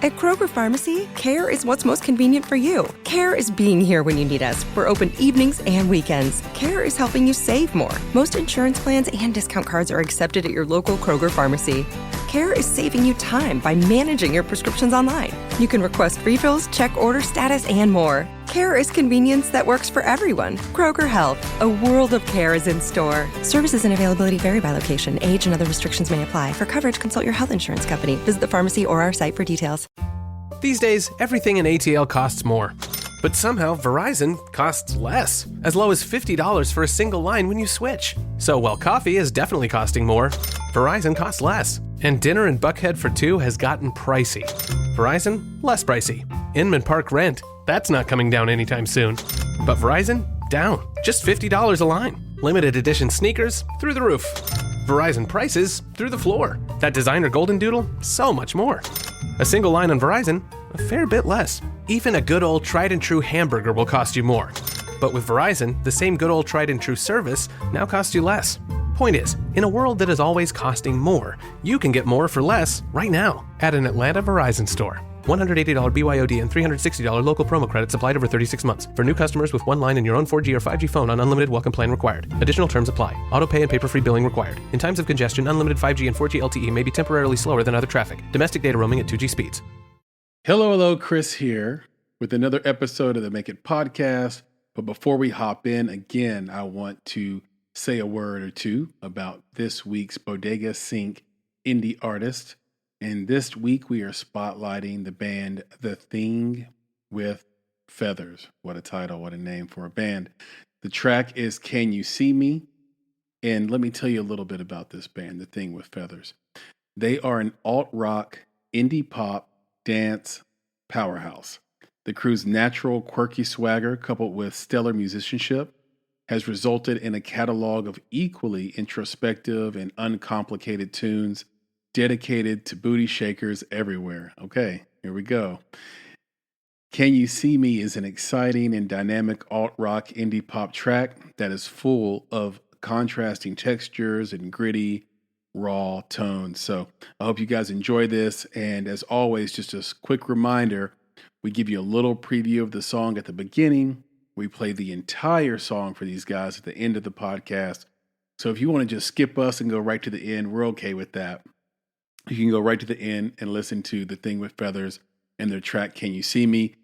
At Kroger Pharmacy, care is what's most convenient for you. Care is being here when you need us. We're open evenings and weekends. Care is helping you save more. Most insurance plans and discount cards are accepted at your local Kroger Pharmacy. Care is saving you time by managing your prescriptions online. You can request refills, check order status, and more. Care is convenience that works for everyone. Kroger Health, a world of care is in store. Services and availability vary by location. Age and other restrictions may apply. For coverage, consult your health insurance company. Visit the pharmacy or our site for details. These days, everything in ATL costs more. But somehow, Verizon costs less. As low as $50 for a single line when you switch. So while coffee is definitely costing more, Verizon costs less. And dinner in Buckhead for two has gotten pricey. Verizon, less pricey. Inman Park rent, that's not coming down anytime soon. But Verizon, down. Just $50 a line. Limited edition sneakers, through the roof. Verizon prices, through the floor. That designer golden doodle, so much more. A single line on Verizon, a fair bit less. Even a good old tried and true hamburger will cost you more. But with Verizon, the same good old tried and true service now costs you less. Point is, in a world that is always costing more, you can get more for less right now at an Atlanta Verizon store. $180 BYOD and $360 local promo credits applied over 36 months. For new customers with one line and your own 4G or 5G phone on unlimited welcome plan required. Additional terms apply. Auto pay and paper-free billing required. In times of congestion, unlimited 5G and 4G LTE may be temporarily slower than other traffic. Domestic data roaming at 2G speeds. Hello, Chris here with another episode of the Make It podcast. But before we hop in, again, I want to say a word or two about this week's Bodega Sync indie artist. And this week we are spotlighting the band The Thing with Feathers. What a title, what a name for a band. The track is Can You See Me? And let me tell you a little bit about this band, The Thing with Feathers. They are an alt-rock, indie pop, dance powerhouse. The crew's natural, quirky swagger, coupled with stellar musicianship, has resulted in a catalog of equally introspective and uncomplicated tunes dedicated to booty shakers everywhere. Okay, here we go. Can You See Me is an exciting and dynamic alt-rock indie pop track that is full of contrasting textures and gritty, raw tones. So I hope you guys enjoy this. And as always, just a quick reminder, we give you a little preview of the song at the beginning. We play the entire song for these guys at the end of the podcast. So if you want to just skip us and go right to the end, we're okay with that. You can go right to the end and listen to The Thing with Feathers and their track, Can You See Me?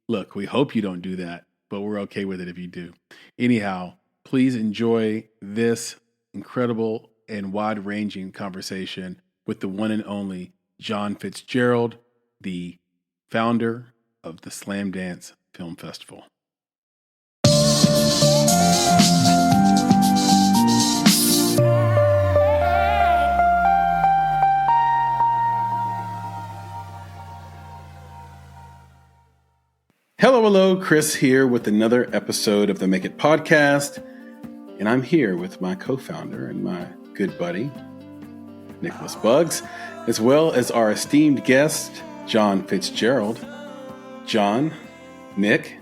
Look, we hope you don't do that, but we're okay with it if you do. Anyhow, please enjoy this incredible and wide-ranging conversation with the one and only Jon Fitzgerald, the founder of the Slamdance Film Festival. Hello, Chris here with another episode of the Make It podcast. And I'm here with my co-founder and my good buddy, Nicholas Buggs, as well as our esteemed guest, Jon Fitzgerald. Jon, Nick,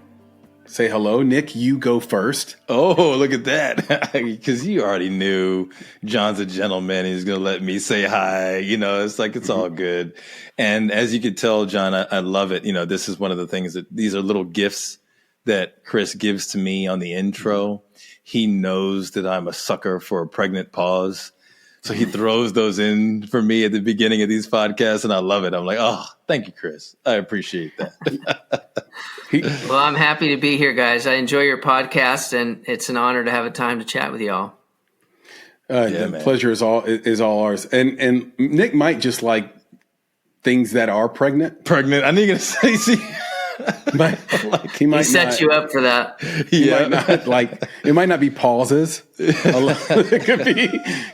say hello. Nick, you go first. Oh, look at that. Because you already knew Jon's a gentleman. He's going to let me say hi. You know, it's like, it's all good. And as you could tell, Jon, I love it. You know, this is one of the things that these are little gifts that Chris gives to me on the intro. He knows that I'm a sucker for a pregnant pause. So he throws those in for me at the beginning of these podcasts, and I love it. I'm like, oh, thank you, Chris. I appreciate that. Well, I'm happy to be here, guys. I enjoy your podcast, and it's an honor to have a time to chat with y'all. The pleasure is all ours. And Nick might just like things that are pregnant. I knew you were going to say, see. He set you up for that. It might not be pauses. It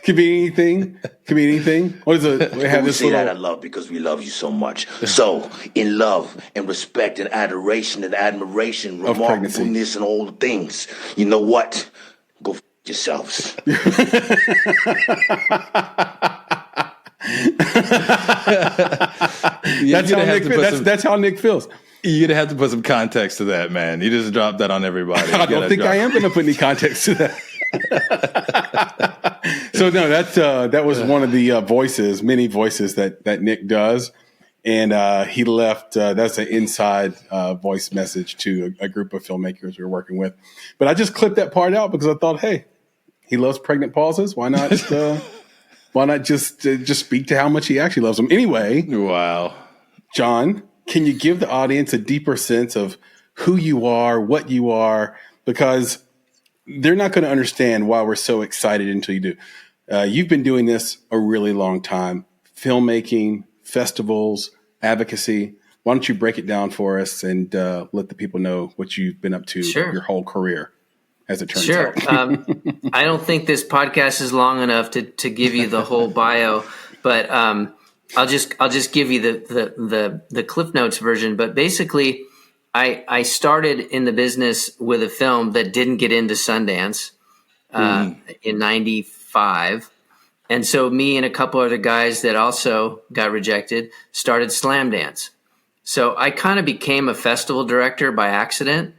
could be anything. What is it? We have we this say little... that I love because we love you so much. So in love and respect and adoration and admiration, of remarkableness and all the things, you know what? Go yourselves. That's how Nick feels. You're going to have to put some context to that, man. You just dropped that on everybody. I don't think I am going to put any context to that. So no, that was one of the many voices that Nick does. And he left, that's an inside voice message to a group of filmmakers we were working with. But I just clipped that part out because I thought, hey, he loves pregnant pauses. Why not just speak to how much he actually loves them? Anyway. Wow. Jon, can you give the audience a deeper sense of who you are, what you are? Because they're not going to understand why we're so excited until you do. You've been doing this a really long time. Filmmaking, festivals, advocacy. Why don't you break it down for us and let the people know what you've been up to your whole career, as it turns out. I don't think this podcast is long enough to give you the whole bio, but I'll just give you the Cliff Notes version. But basically, I started in the business with a film that didn't get into Sundance in '95. And so me and a couple other guys that also got rejected started Slamdance. So I kind of became a festival director by accident,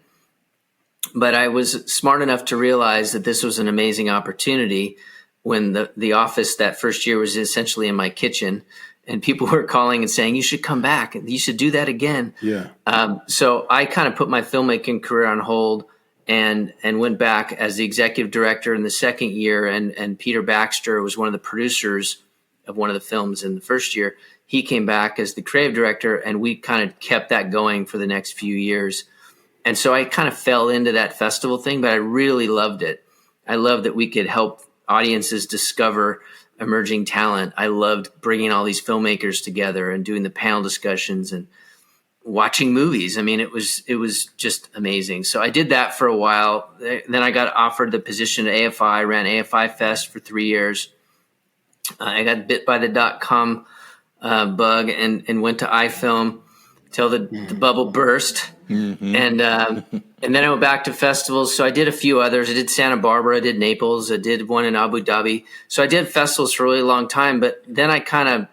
but I was smart enough to realize that this was an amazing opportunity when the office that first year was essentially in my kitchen and people were calling and saying, you should come back and you should do that again. Yeah. So I kind of put my filmmaking career on hold and went back as the executive director in the second year. And Peter Baxter was one of the producers of one of the films in the first year. He came back as the creative director, and we kind of kept that going for the next few years. And so I kind of fell into that festival thing, but I really loved it. I loved that we could help audiences discover emerging talent. I loved bringing all these filmmakers together and doing the panel discussions and watching movies. I mean, it was just amazing. So I did that for a while. Then I got offered the position at AFI. I ran AFI Fest for 3 years. I got bit by the .com bug and went to iFilm till the bubble burst. Mm-hmm. And then I went back to festivals. So I did a few others. I did Santa Barbara. I did Naples. I did one in Abu Dhabi. So I did festivals for a really long time. But then I kind of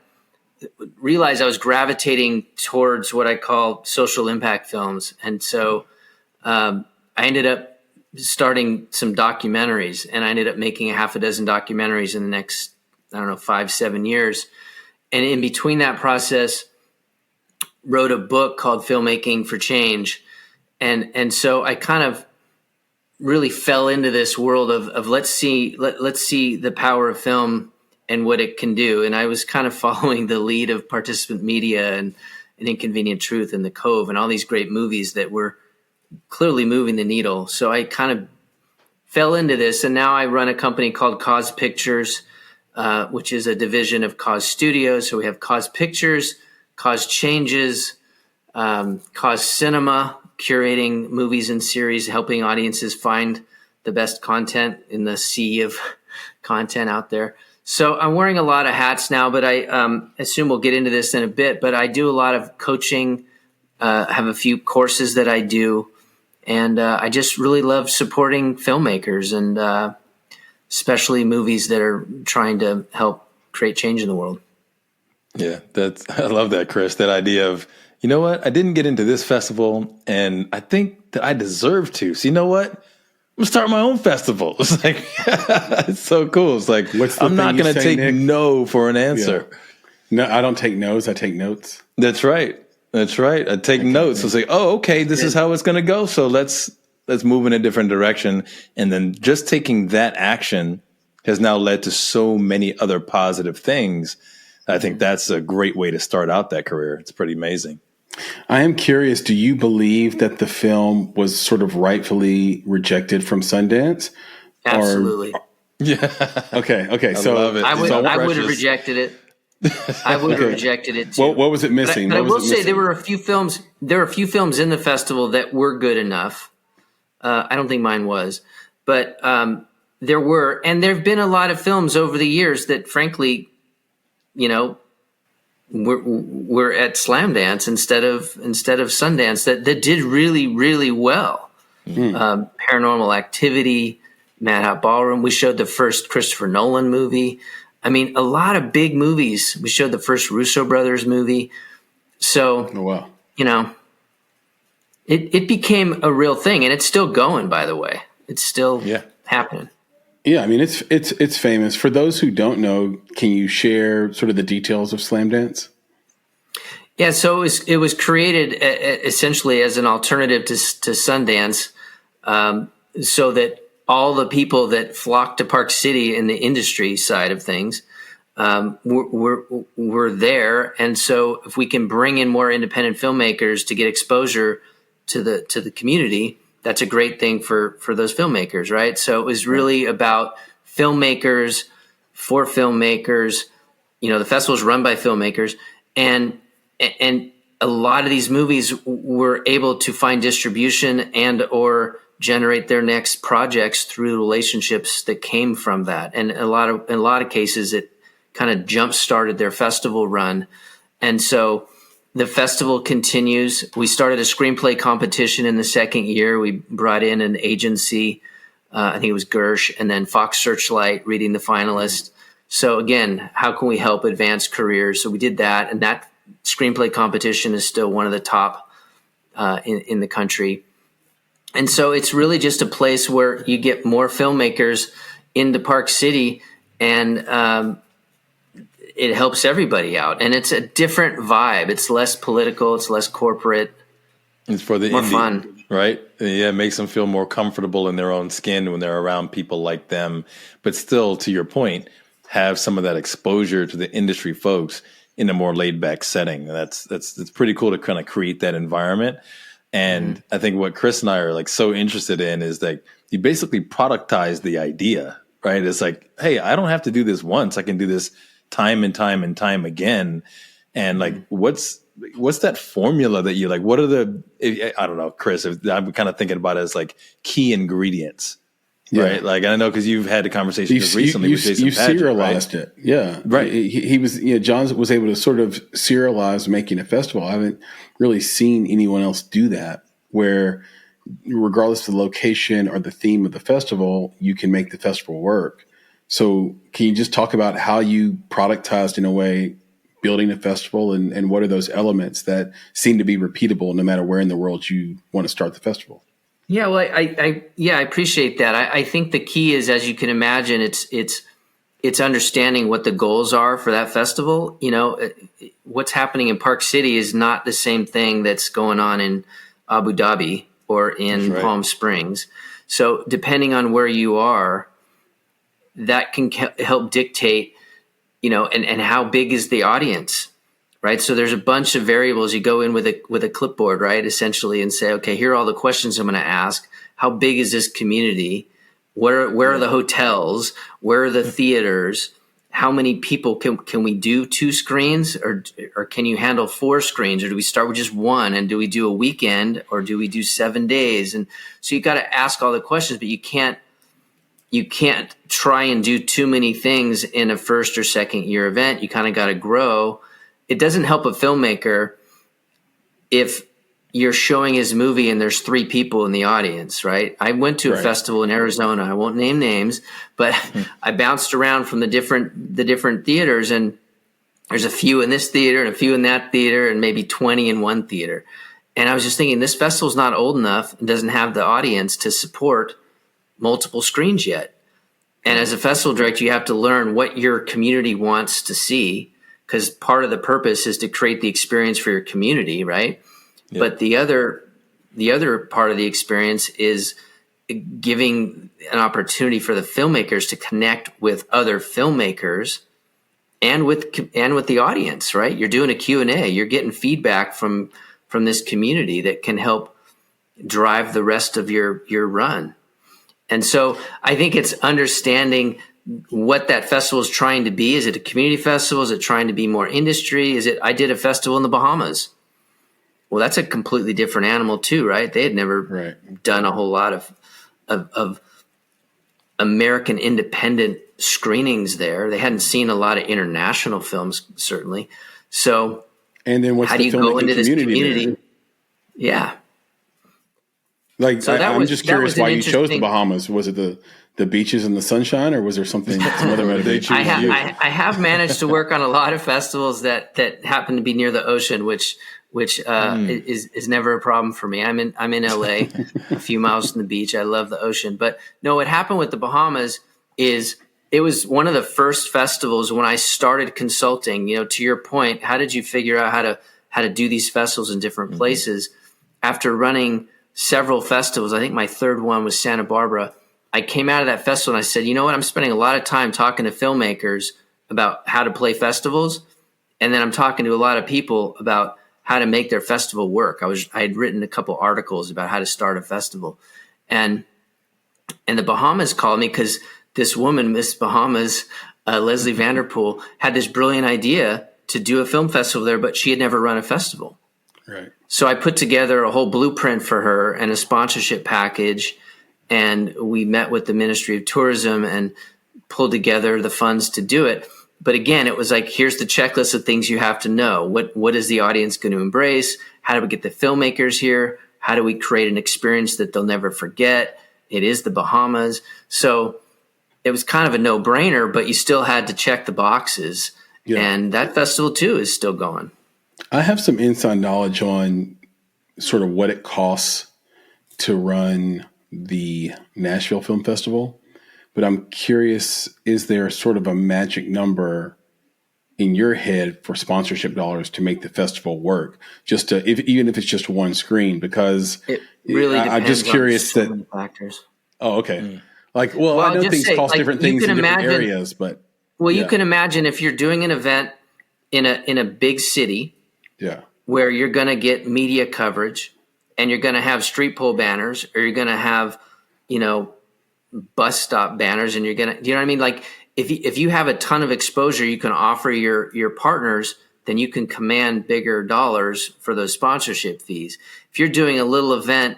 realized I was gravitating towards what I call social impact films. And so I ended up starting some documentaries, and I ended up making a half a dozen documentaries in the next, 5-7 years. And in between that process, wrote a book called Filmmaking for Change. And so I kind of really fell into this world of let's see the power of film and what it can do. And I was kind of following the lead of Participant Media and An Inconvenient Truth and The Cove and all these great movies that were clearly moving the needle. So I kind of fell into this, and now I run a company called Cause Pictures, which is a division of Cause Studios. So we have Cause Pictures, Cause Changes, Cause Cinema, curating movies and series, helping audiences find the best content in the sea of content out there. So I'm wearing a lot of hats now, but I assume we'll get into this in a bit. But I do a lot of coaching, have a few courses that I do, and I just really love supporting filmmakers and especially movies that are trying to help create change in the world. Yeah, I love that, Chris. That idea of, you know what, I didn't get into this festival, and I think that I deserve to. So you know what? I'm gonna start my own festival. It's like it's so cool. It's like I'm not gonna take no for an answer. Yeah. No, I don't take no's. I take notes. That's right. I take notes. It's like, oh, okay, this is how it's gonna go. So let's move in a different direction. And then just taking that action has now led to so many other positive things. I think that's a great way to start out that career. It's pretty amazing. I am curious, do you believe that the film was sort of rightfully rejected from Sundance? Absolutely. Yeah. Okay. So I would have rejected it. I would have rejected it too. What was it missing? But I will say there were a few films in the festival that were good enough. I don't think mine was, but there were, and there've been a lot of films over the years that, frankly, we're at Slamdance instead of Sundance that did really, really well. Paranormal Activity, Madhouse Ballroom. We showed the first Christopher Nolan movie. I mean, a lot of big movies. We showed the first Russo brothers movie. So, it became a real thing, and it's still going, by the way. It's still happening. Yeah, I mean, it's famous. For those who don't know, can you share sort of the details of Slamdance? Yeah, so it was created essentially as an alternative to Sundance, so that all the people that flock to Park City in the industry side of things were there, and so if we can bring in more independent filmmakers to get exposure to the community, that's a great thing for those filmmakers, right? So it was really about filmmakers for filmmakers. The festival is run by filmmakers, and a lot of these movies were able to find distribution and or generate their next projects through the relationships that came from that. And in a lot of cases, it kind of jump started their festival run. And so the festival continues. We started a screenplay competition in the second year. We brought in an agency, I think it was Gersh, and then Fox Searchlight reading the finalists. So again, how can we help advance careers? So we did that, and that screenplay competition is still one of the top in the country. And so it's really just a place where you get more filmmakers into Park City, and it helps everybody out. And it's a different vibe. It's less political. It's less corporate. It's for the more indie, fun. Right? Yeah, it makes them feel more comfortable in their own skin when they're around people like them. But still, to your point, have some of that exposure to the industry folks in a more laid back setting. That's pretty cool to kind of create that environment. And I think what Chris and I are like so interested in is that you basically productize the idea, right? It's like, hey, I don't have to do this once. I can do this time and time and time again. And like, what's that formula that you like? What are I don't know, Chris, I'm kind of thinking about it as like key ingredients. Yeah. Right. Like, I know, because you've had a conversation just recently with Jason Padgett, serialized right? it. Yeah. Right. He was, John was able to sort of serialize making a festival. I haven't really seen anyone else do that, where regardless of the location or the theme of the festival, you can make the festival work. So can you just talk about how you productized, in a way, building a festival, and what are those elements that seem to be repeatable no matter where in the world you want to start the festival? Yeah, well, I appreciate that. I think the key is, as you can imagine, it's understanding what the goals are for that festival. What's happening in Park City is not the same thing that's going on in Abu Dhabi or in Palm Springs. So depending on where you are, that can help dictate, and how big is the audience. Right. So there's a bunch of variables. You go in with a clipboard, right, essentially, and say, OK, here are all the questions I'm going to ask. How big is this community? Where are the hotels? Where are the theaters? How many people can we do 2 screens, or can you handle 4 screens? Or do we start with just 1? And do we do a weekend, or do we do 7 days? And so you got to ask all the questions, but you can't try and do too many things in a first or second year event. You kind of got to grow. It doesn't help a filmmaker if you're showing his movie and there's 3 people in the audience, right? I went to a festival in Arizona. I won't name names, but I bounced around from the different theaters, and there's a few in this theater and a few in that theater and maybe 20 in one theater. And I was just thinking, this festival's not old enough and doesn't have the audience to support multiple screens yet. And as a festival director, you have to learn what your community wants to see, because part of the purpose is to create the experience for your community, right? Yeah. But the other part of the experience is giving an opportunity for the filmmakers to connect with other filmmakers and with the audience, right? You're doing a Q&A. You're getting feedback from this community that can help drive the rest of your run. And so I think it's understanding what that festival is trying to be. Is it a community festival? Is it trying to be more industry? I did a festival in the Bahamas. Well, that's a completely different animal too, right? They had never done a whole lot of American independent screenings there. They hadn't seen a lot of international films, certainly. So, and then how do you go into this community? There? Yeah. Like, so I'm just curious why you chose the Bahamas. Was it the beaches and the sunshine, or was there some other motivation? I have managed to work on a lot of festivals that happen to be near the ocean, which is never a problem for me. I'm in LA, a few miles from the beach. I love the ocean. But no, what happened with the Bahamas is it was one of the first festivals when I started consulting. To your point, how did you figure out how to do these festivals in different places. After running several festivals, I think my third one was Santa Barbara, I came out of that festival and I said, you know what, I'm spending a lot of time talking to filmmakers about how to play festivals. And then I'm talking to a lot of people about how to make their festival work. I had written a couple articles about how to start a festival. And the Bahamas called me because this woman, Miss Bahamas, Leslie Vanderpool, had this brilliant idea to do a film festival there, but she had never run a festival. Right. So I put together a whole blueprint for her and a sponsorship package. And we met with the Ministry of Tourism and pulled together the funds to do it. But again, it was like, here's the checklist of things you have to know. What is the audience going to embrace? How do we get the filmmakers here? How do we create an experience that they'll never forget? It is the Bahamas. So it was kind of a no-brainer, but you still had to check the boxes. Yeah. And that festival, too, is still going. I have some inside knowledge on sort of what it costs to run the Nashville Film Festival, but I'm curious, is there sort of a magic number in your head for sponsorship dollars to make the festival work? Just to, even if it's just one screen, because it really I'm just curious on so many factors. Oh, okay. Like, well, I know things cost different things in different areas, but you can imagine if you're doing an event in a big city, where you're going to get media coverage, and you're going to have street pole banners, or you're going to have, bus stop banners, and you're going to, you know what I mean? Like if you have a ton of exposure you can offer your partners, then you can command bigger dollars for those sponsorship fees. If you're doing a little event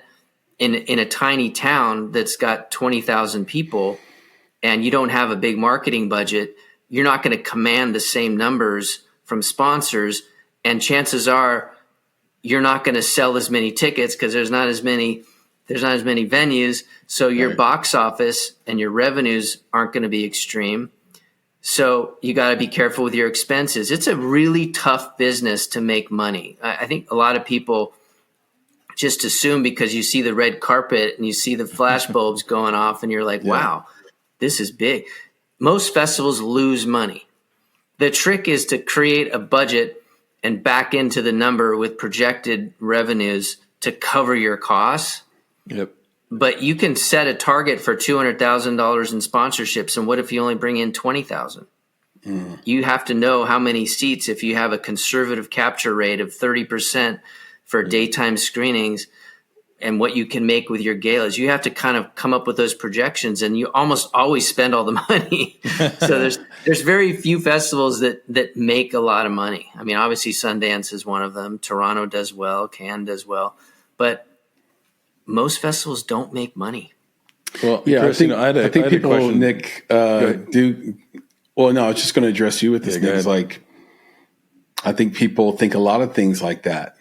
in a tiny town that's got 20,000 people and you don't have a big marketing budget, you're not going to command the same numbers from sponsors. And chances are you're not going to sell as many tickets because there's not as many venues. So your box office and your revenues aren't going to be extreme. So you got to be careful with your expenses. It's a really tough business to make money. I think a lot of people just assume because you see the red carpet and you see the flash bulbs going off and you're like, wow, this is big. Most festivals lose money. The trick is to create a budget and back into the number with projected revenues to cover your costs. Yep. But you can set a target for $200,000 in sponsorships. And what if you only bring in 20,000? You have to know how many seats, if you have a conservative capture rate of 30% for daytime screenings, and what you can make with your galas. You have to kind of come up with those projections, and you almost always spend all the money. So there's very few festivals that make a lot of money. I mean, obviously Sundance is one of them. Toronto does well. Cannes does well. But most festivals don't make money. Well, yeah, Chris, I think people, Nick, do. Well, no, I was just going to address you with this. Nick. Like, I think people think a lot of things like that.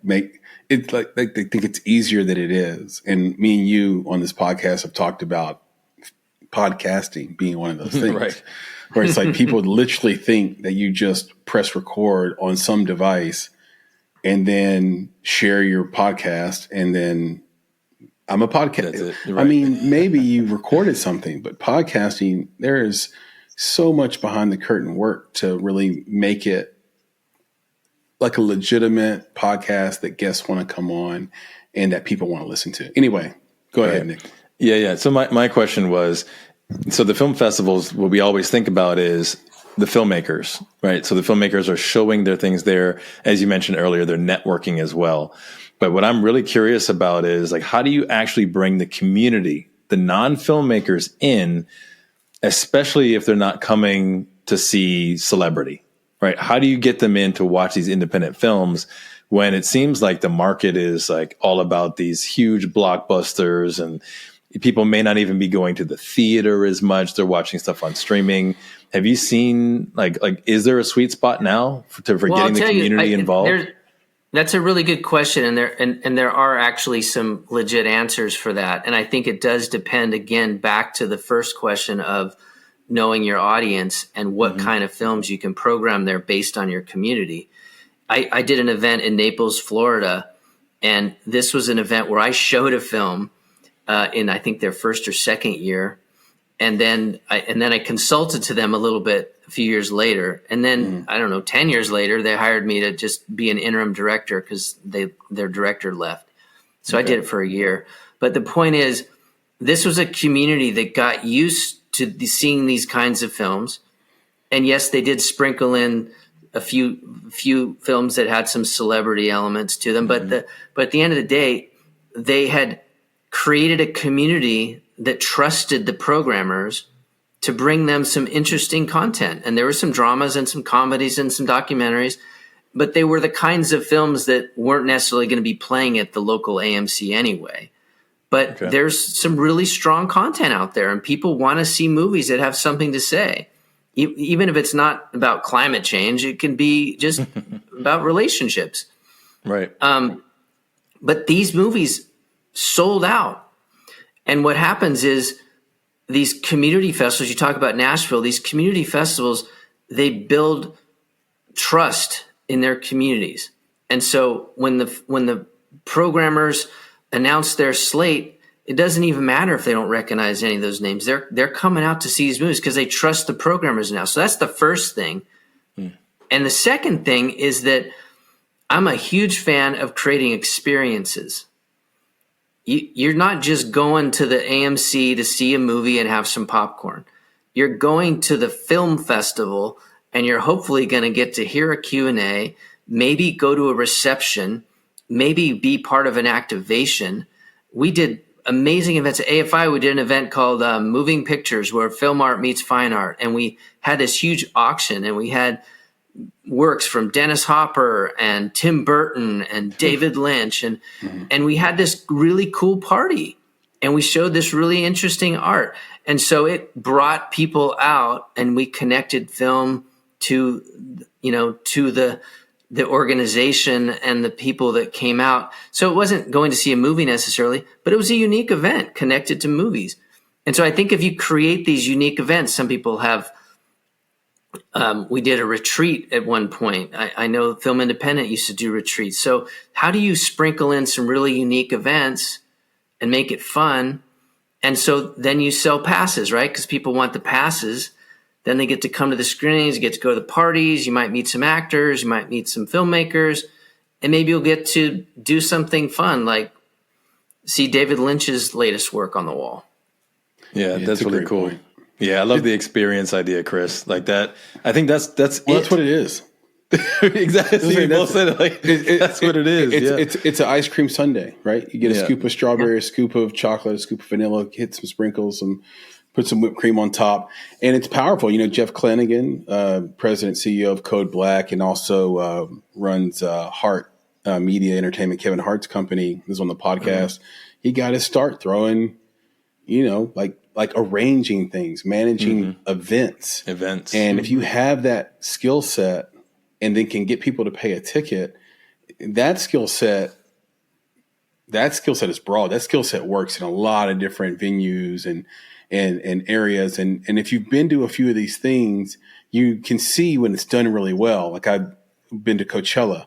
Make it like they think it's easier than it is. And me and you on this podcast have talked about podcasting being one of those things, right? Where it's like people literally think that you just press record on some device and then share your podcast, and then I'm a podcast. Right. I mean, maybe you recorded something, but podcasting, there is so much behind the curtain work to really make it like a legitimate podcast that guests want to come on and that people want to listen to. Anyway, go ahead, Nick. Yeah. So my question was, so the film festivals, what we always think about is the filmmakers, right? So the filmmakers are showing their things there. As you mentioned earlier, they're networking as well. But what I'm really curious about is, like, how do you actually bring the community, the non-filmmakers in, especially if they're not coming to see celebrity, right? How do you get them in to watch these independent films when it seems like the market is like all about these huge blockbusters, and people may not even be going to the theater as much? They're watching stuff on streaming. Have you seen like is there a sweet spot now for getting the community involved? That's a really good question, and there are actually some legit answers for that. And I think it does depend, again, back to the first question of knowing your audience and what kind of films you can program there based on your community. I did an event in Naples, Florida, and this was an event where I showed a film in, I think, their first or second year. And then I consulted to them a little bit a few years later. And then, I don't know, 10 years later, they hired me to just be an interim director because their director left. So I did it for a year. But the point is, this was a community that got used to seeing these kinds of films. And yes, they did sprinkle in a few films that had some celebrity elements to them. But at the end of the day, they had created a community that trusted the programmers to bring them some interesting content. And there were some dramas and some comedies and some documentaries, but they were the kinds of films that weren't necessarily going to be playing at the local AMC anyway. But there's some really strong content out there, and people want to see movies that have something to say. Even if it's not about climate change, it can be just about relationships. Right. But these movies sold out. And what happens is these community festivals, you talk about Nashville, these community festivals, they build trust in their communities. And so when the programmers announce their slate, it doesn't even matter if they don't recognize any of those names. They're coming out to see these movies because they trust the programmers now. So that's the first thing. And the second thing is that I'm a huge fan of creating experiences. You're not just going to the AMC to see a movie and have some popcorn. You're going to the film festival, and you're hopefully going to get to hear a Q&A, maybe go to a reception, maybe be part of an activation. We did amazing events at AFI. We did an event called Moving Pictures, where film art meets fine art. And we had this huge auction, and we had works from Dennis Hopper and Tim Burton and David Lynch. And we had this really cool party, and we showed this really interesting art. And so it brought people out, and we connected film to the organization and the people that came out. So it wasn't going to see a movie necessarily, but it was a unique event connected to movies. And so I think if you create these unique events, some people have, we did a retreat at one point. I know Film Independent used to do retreats. So how do you sprinkle in some really unique events and make it fun? And so then you sell passes, right? Because people want the passes. Then they get to come to the screenings, you get to go to the parties, you might meet some actors, you might meet some filmmakers, and maybe you'll get to do something fun, like see David Lynch's latest work on the wall. Yeah, that's really cool. Point. Yeah, I love the experience idea, Chris. Like that. I think that's what it is. Exactly. That's what it is. It's an ice cream sundae, right? You get a scoop of strawberry, a scoop of chocolate, a scoop of vanilla, hit some sprinkles, put some whipped cream on top, and it's powerful. Jeff Clanagan, president, CEO of Code Black, and also runs Hart Media Entertainment, Kevin Hart's company, is on the podcast. He got his start throwing, like arranging things, managing events. And if you have that skill set and then can get people to pay a ticket, that skill set is broad. That skill set works in a lot of different venues and areas. And if you've been to a few of these things, you can see when it's done really well. Like I've been to Coachella,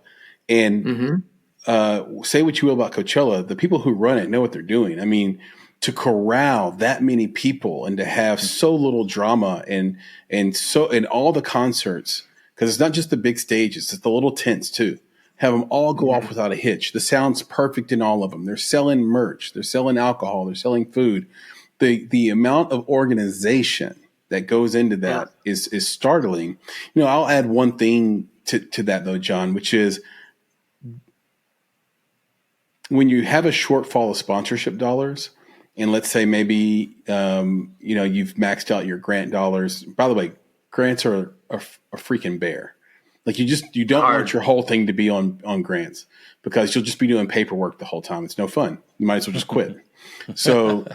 and say what you will about Coachella, the people who run it know what they're doing. I mean, to corral that many people and to have so little drama and all the concerts, because it's not just the big stages, it's the little tents too. Have them all go off without a hitch. The sound's perfect in all of them. They're selling merch. They're selling alcohol. They're selling food. The amount of organization that goes into that is startling. I'll add one thing to that though, Jon, which is when you have a shortfall of sponsorship dollars, and let's say maybe you've maxed out your grant dollars. By the way, grants are a freaking bear. Like you don't want your whole thing to be on grants, because you'll just be doing paperwork the whole time. It's no fun. You might as well just quit. So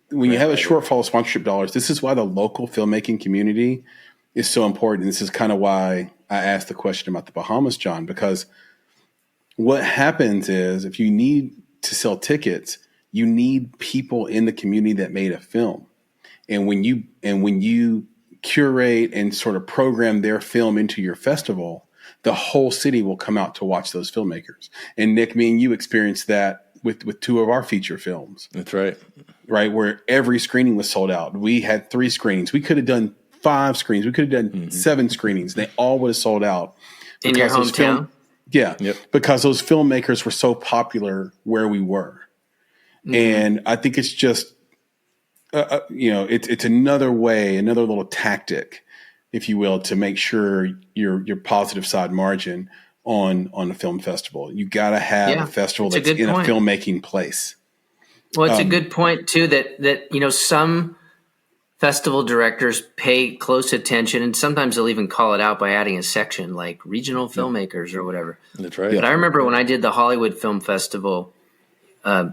when you have a shortfall of sponsorship dollars, this is why the local filmmaking community is so important. This is kind of why I asked the question about the Bahamas, Jon, because what happens is if you need to sell tickets, you need people in the community that made a film. And when you curate and sort of program their film into your festival, the whole city will come out to watch those filmmakers. And Nick, me and you experienced that with two of our feature films. That's right. right, where every screening was sold out. We had 3 screenings. We could have done 5 screenings. We could have done 7 screenings. They all would have sold out. In your hometown? Because those filmmakers were so popular where we were. And I think it's just, it's another way, another little tactic, if you will, to make sure your positive side margin on a film festival. You got to have a festival that's in a filmmaking place. Well, it's a good point too, that some festival directors pay close attention, and sometimes they'll even call it out by adding a section like regional filmmakers or whatever. That's right. But I remember when I did the Hollywood Film Festival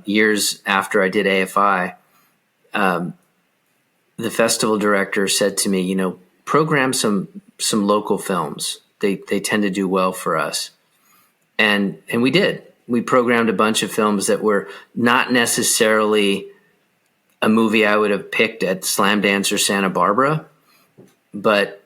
years after I did AFI, the festival director said to me, program some local films. They tend to do well for us. And we did. We programmed a bunch of films that were not necessarily a movie I would have picked at Slamdance or Santa Barbara, but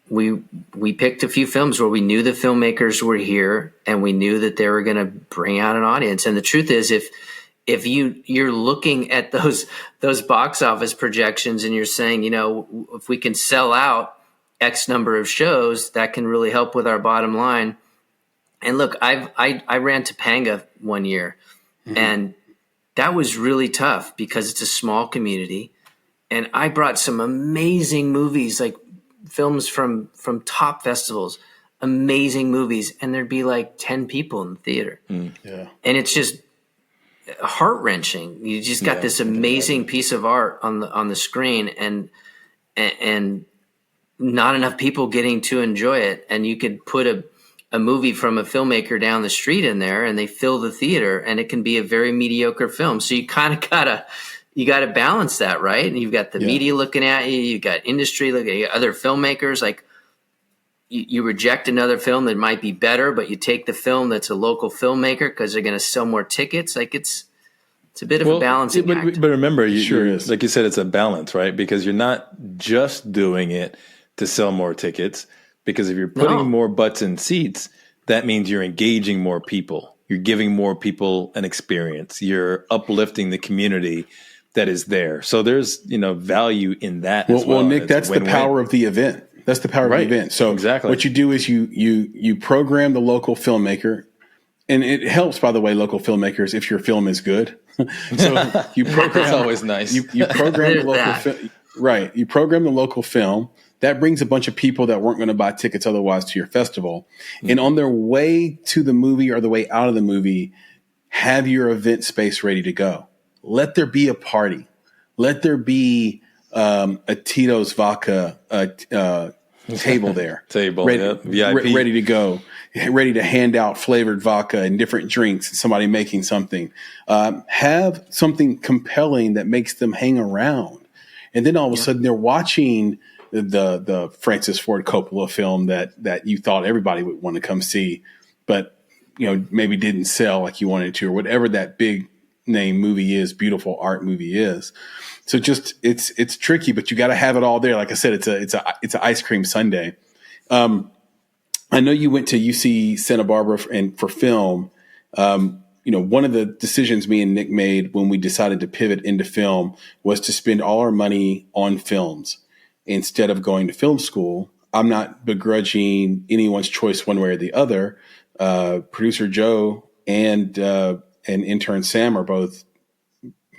we picked a few films where we knew the filmmakers were here and we knew that they were going to bring out an audience. And the truth is, if you're looking at those box office projections and you're saying, if we can sell out X number of shows, that can really help with our bottom line. And look, I ran Topanga one year, and that was really tough because it's a small community, and I brought some amazing movies, like films from top festivals, amazing movies, and there'd be like 10 people in the theater. And it's just heart-wrenching. You just got this amazing piece of art on the screen, and not enough people getting to enjoy it. And you could put a movie from a filmmaker down the street in there and they fill the theater, and it can be a very mediocre film. So you kind of gotta balance that, right? And you've got the media looking at you, you've got industry looking at you, other filmmakers. Like you reject another film that might be better, but you take the film that's a local filmmaker because they're going to sell more tickets. Like it's a bit of a balancing act. But remember, Sure is. like you said, it's a balance, right? Because you're not just doing it to sell more tickets, because if you're putting more butts in seats, that means you're engaging more people. You're giving more people an experience. You're uplifting the community that is there. So there's, value in that as well. Well, Nick, that's the power of the event. That's the power of the event. So what you do is you program the local filmmaker, and it helps, by the way, local filmmakers, if your film is good. So you program. That's always nice. You program the local film. Right. You program the local film. That brings a bunch of people that weren't going to buy tickets otherwise to your festival. And on their way to the movie or the way out of the movie, have your event space ready to go. Let there be a party. Let there be a Tito's vodka table there. VIP. Ready to go. Ready to hand out flavored vodka and different drinks. Somebody making something. Have something compelling that makes them hang around. And then all of a sudden they're watching the Francis Ford Coppola film that you thought everybody would want to come see, but maybe didn't sell like you wanted to, or whatever that big name movie is, beautiful art movie is. So just it's tricky, but you got to have it all there. Like I said, it's an ice cream sundae. I know you went to UC Santa Barbara for film. One of the decisions me and Nick made when we decided to pivot into film was to spend all our money on films instead of going to film school. I'm not begrudging anyone's choice one way or the other. Producer Joe and intern Sam are both,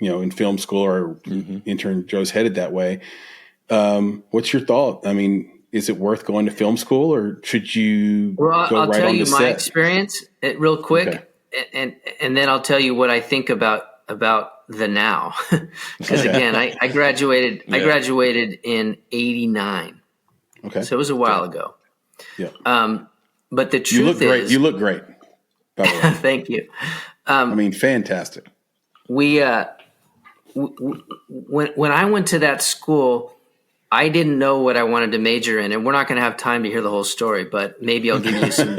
in film school, or intern Joe's headed that way. What's your thought? I mean, is it worth going to film school, or should you go I'll right on the set? tell you my experience real quick, and then I'll tell you what I think about the now. Because again, I graduated in '89. Okay. So it was a while ago. Yeah. But the truth is, you look great, by the way. Thank you. Fantastic. We when I went to that school, I didn't know what I wanted to major in, and we're not going to have time to hear the whole story, but maybe I'll give you some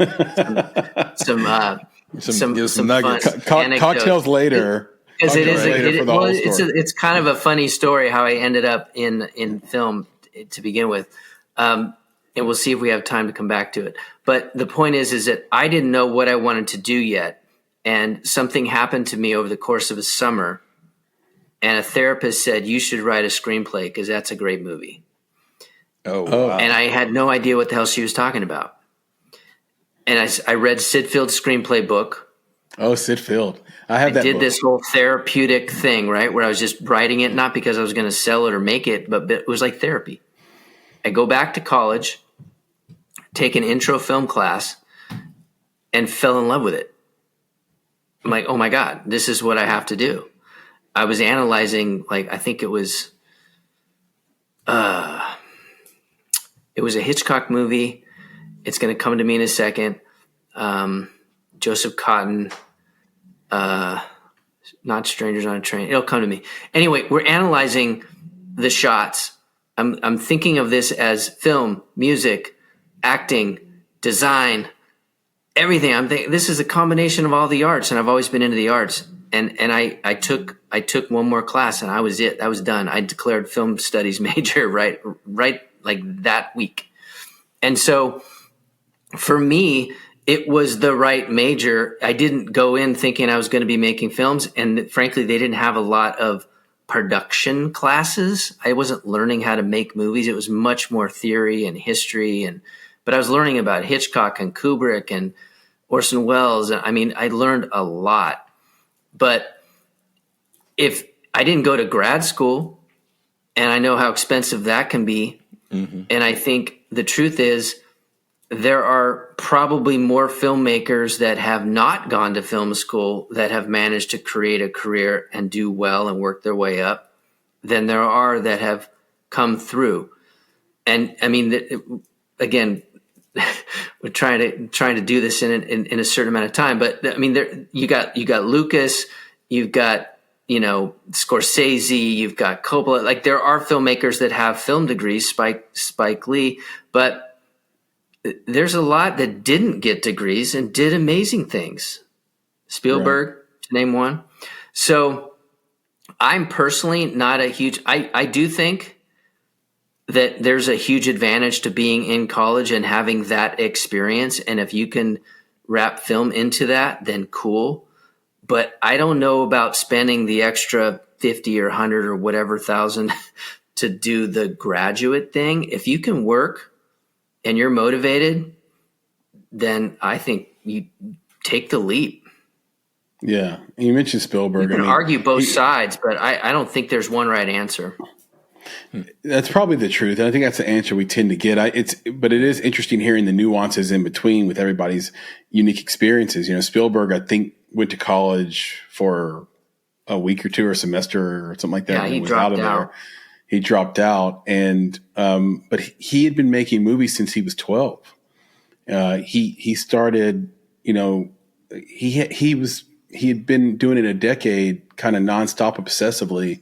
nuggets. Fun Cocktails later. Because it's kind of a funny story how I ended up in film to begin with. And we'll see if we have time to come back to it. But the point is that I didn't know what I wanted to do yet. And something happened to me over the course of a summer and a therapist said, you should write a screenplay because that's a great movie. Oh, wow. And I had no idea what the hell she was talking about. And I read Sid Field's screenplay book. Oh, Sid Field. I did this whole therapeutic thing, right, where I was just writing it, not because I was going to sell it or make it, but it was like therapy. I go back to college, take an intro film class, and fell in love with it. I'm like, oh my God, this is what I have to do. I was analyzing, I think it was a Hitchcock movie. It's going to come to me in a second. Joseph Cotton, not Strangers on a Train. It'll come to me. Anyway, we're analyzing the shots. I'm thinking of this as film, music, acting, design, everything. I'm thinking this is a combination of all the arts, and I've always been into the arts. And I took one more class, and I was it. I was done. I declared film studies major right like that week. And so for me, it was the right major. I didn't go in thinking I was going to be making films. And frankly, they didn't have a lot of production classes. I wasn't learning how to make movies. It was much more theory and history. But I was learning about Hitchcock and Kubrick and Orson Welles. I mean, I learned a lot. But if I didn't go to grad school, and I know how expensive that can be, and I think the truth is, there are probably more filmmakers that have not gone to film school that have managed to create a career and do well and work their way up than there are that have come through. And I mean, again, we're trying to do this in a certain amount of time, but I mean, you got Lucas, you've got, Scorsese, you've got Coppola. Like, there are filmmakers that have film degrees, Spike Lee, but there's a lot that didn't get degrees and did amazing things. Spielberg, right, to name one. So I'm personally not a huge, I do think that there's a huge advantage to being in college and having that experience. And if you can wrap film into that, then cool. But I don't know about spending the extra 50 or 100 or whatever thousand to do the graduate thing. If you can work and you're motivated, then I think you take the leap. Yeah. And you mentioned Spielberg. You can argue both sides, but I don't think there's one right answer. That's probably the truth. And I think that's the answer we tend to get. But it is interesting hearing the nuances in between with everybody's unique experiences. Spielberg, I think, went to college for a week or two or a semester or something like that. Yeah, he dropped out. He dropped out, and but he had been making movies since he was 12. He started, he had been doing it a decade, kind of nonstop, obsessively.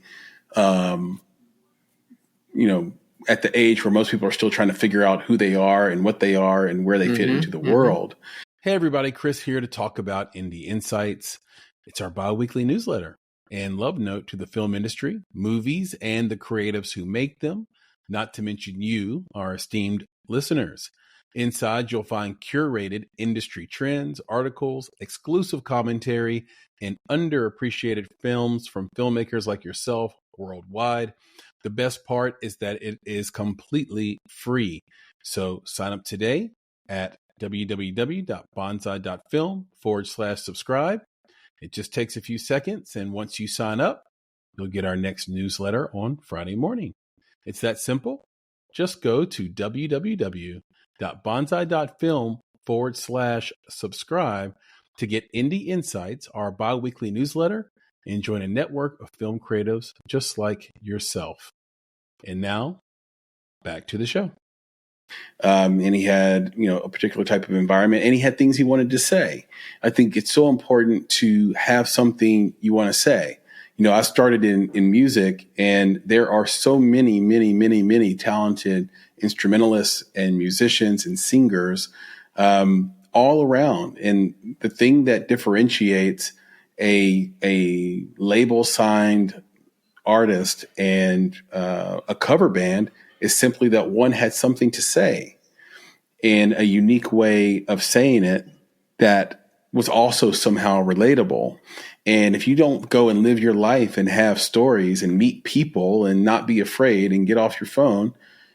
At the age where most people are still trying to figure out who they are and what they are and where they fit into the world. Hey, everybody, Chris here to talk about Indie Insights. It's our bi-weekly newsletter and love note to the film industry, movies, and the creatives who make them, not to mention you, our esteemed listeners. Inside, you'll find curated industry trends, articles, exclusive commentary, and underappreciated films from filmmakers like yourself worldwide. The best part is that it is completely free. So sign up today at www.bonsai.film/subscribe. It just takes a few seconds, and once you sign up, you'll get our next newsletter on Friday morning. It's that simple. Just go to www.bonsai.film/subscribe to get Indie Insights, our bi-weekly newsletter, and join a network of film creatives just like yourself. And now, back to the show. And he had, a particular type of environment, and he had things he wanted to say. I think it's so important to have something you want to say. I started in music, and there are so many, many, many, many talented instrumentalists and musicians and singers all around. And the thing that differentiates a label signed artist and a cover band is simply that one had something to say and a unique way of saying it that was also somehow relatable. And if you don't go and live your life and have stories and meet people and not be afraid and get off your phone,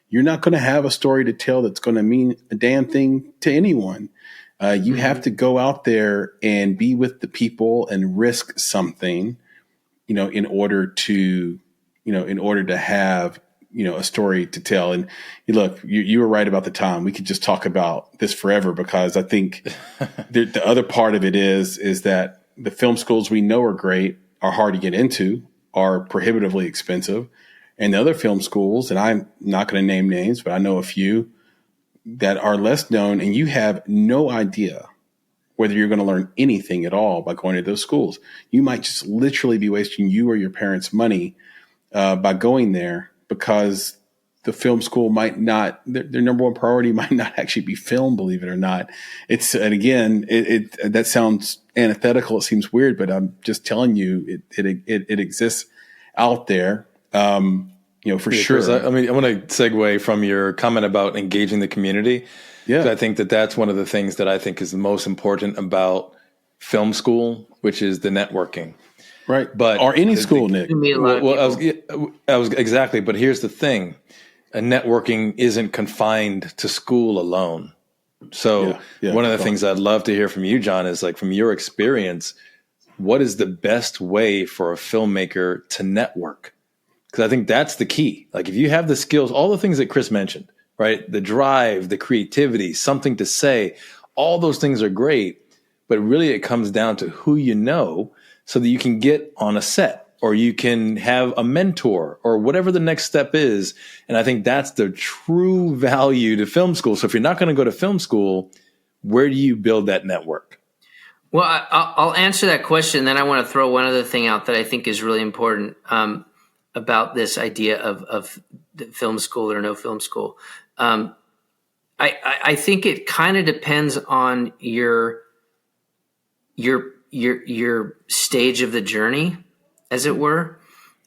you're not going to have a story to tell that's going to mean a damn thing to anyone. You have to go out there and be with the people and risk something, in order to have, a story to tell. And look, you were right about the time. We could just talk about this forever, because I think the other part of it is that the film schools we know are great, are hard to get into, are prohibitively expensive. And the other film schools, and I'm not going to name names, but I know a few that are less known, and you have no idea whether you're going to learn anything at all by going to those schools. You might just literally be wasting you or your parents' money by going there, because the film school might not, their number one priority might not actually be film, believe it or not. And again, that sounds antithetical. It seems weird, but I'm just telling you, it exists out there. For sure. Chris, I want to segue from your comment about engaging the community. Yeah. I think that's one of the things that I think is the most important about film school, which is the networking. Right. Or any school, Nick. I was exactly. But here's the thing. Networking isn't confined to school alone. So one of the things I'd love to hear from you, Jon, is like, from your experience, what is the best way for a filmmaker to network? Because I think that's the key. Like, if you have the skills, all the things that Chris mentioned, right? The drive, the creativity, something to say, all those things are great. But really it comes down to who you know, so that you can get on a set, or you can have a mentor, or whatever the next step is. And I think that's the true value to film school. So if you're not going to go to film school, where do you build that network? Well, I'll answer that question. Then I want to throw one other thing out that I think is really important about this idea of film school or no film school. I think it kind of depends on your stage of the journey, as it were.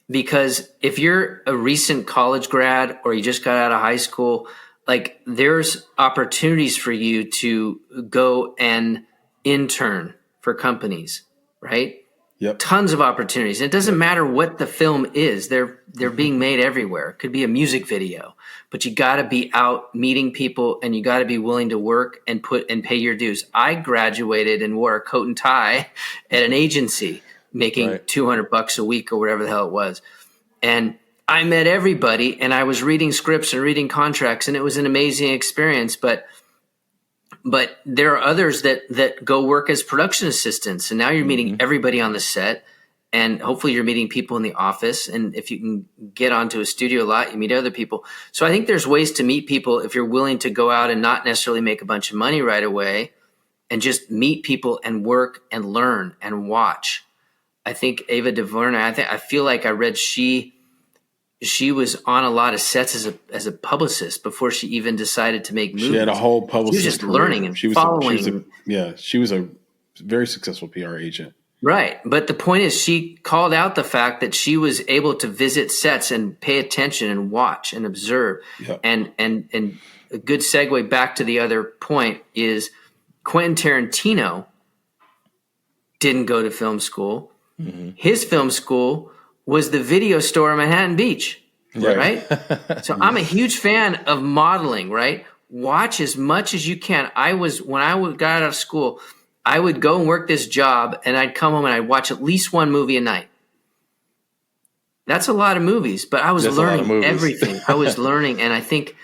Because if you're a recent college grad, or you just got out of high school, like, there's opportunities for you to go and intern for companies, right? Yep. Tons of opportunities. It doesn't matter what the film is. They're being made everywhere. It could be a music video, but you got to be out meeting people, and you got to be willing to work and pay your dues. I graduated and wore a coat and tie at an agency, making $200 a week or whatever the hell it was. And I met everybody, and I was reading scripts and reading contracts, and it was an amazing experience. But there are others that go work as production assistants, and now you're meeting everybody on the set, and hopefully you're meeting people in the office. And if you can get onto a studio a lot, you meet other people. So I think there's ways to meet people if you're willing to go out and not necessarily make a bunch of money right away, and just meet people and work and learn and watch. I think Ava DuVernay, I feel like I read she was on a lot of sets as a publicist before she even decided to make movies. She had a whole publicist. She was just career. learning and following. She was a very successful PR agent. Right. But the point is, she called out the fact that she was able to visit sets and pay attention and watch and observe. Yep. And a good segue back to the other point is Quentin Tarantino didn't go to film school. Mm-hmm. His film school was the video store in Manhattan Beach, right? So I'm a huge fan of modeling, right? Watch as much as you can. When I got out of school, I would go and work this job, and I'd come home and I'd watch at least one movie a night. That's a lot of movies, but I was learning everything. I was learning, and I think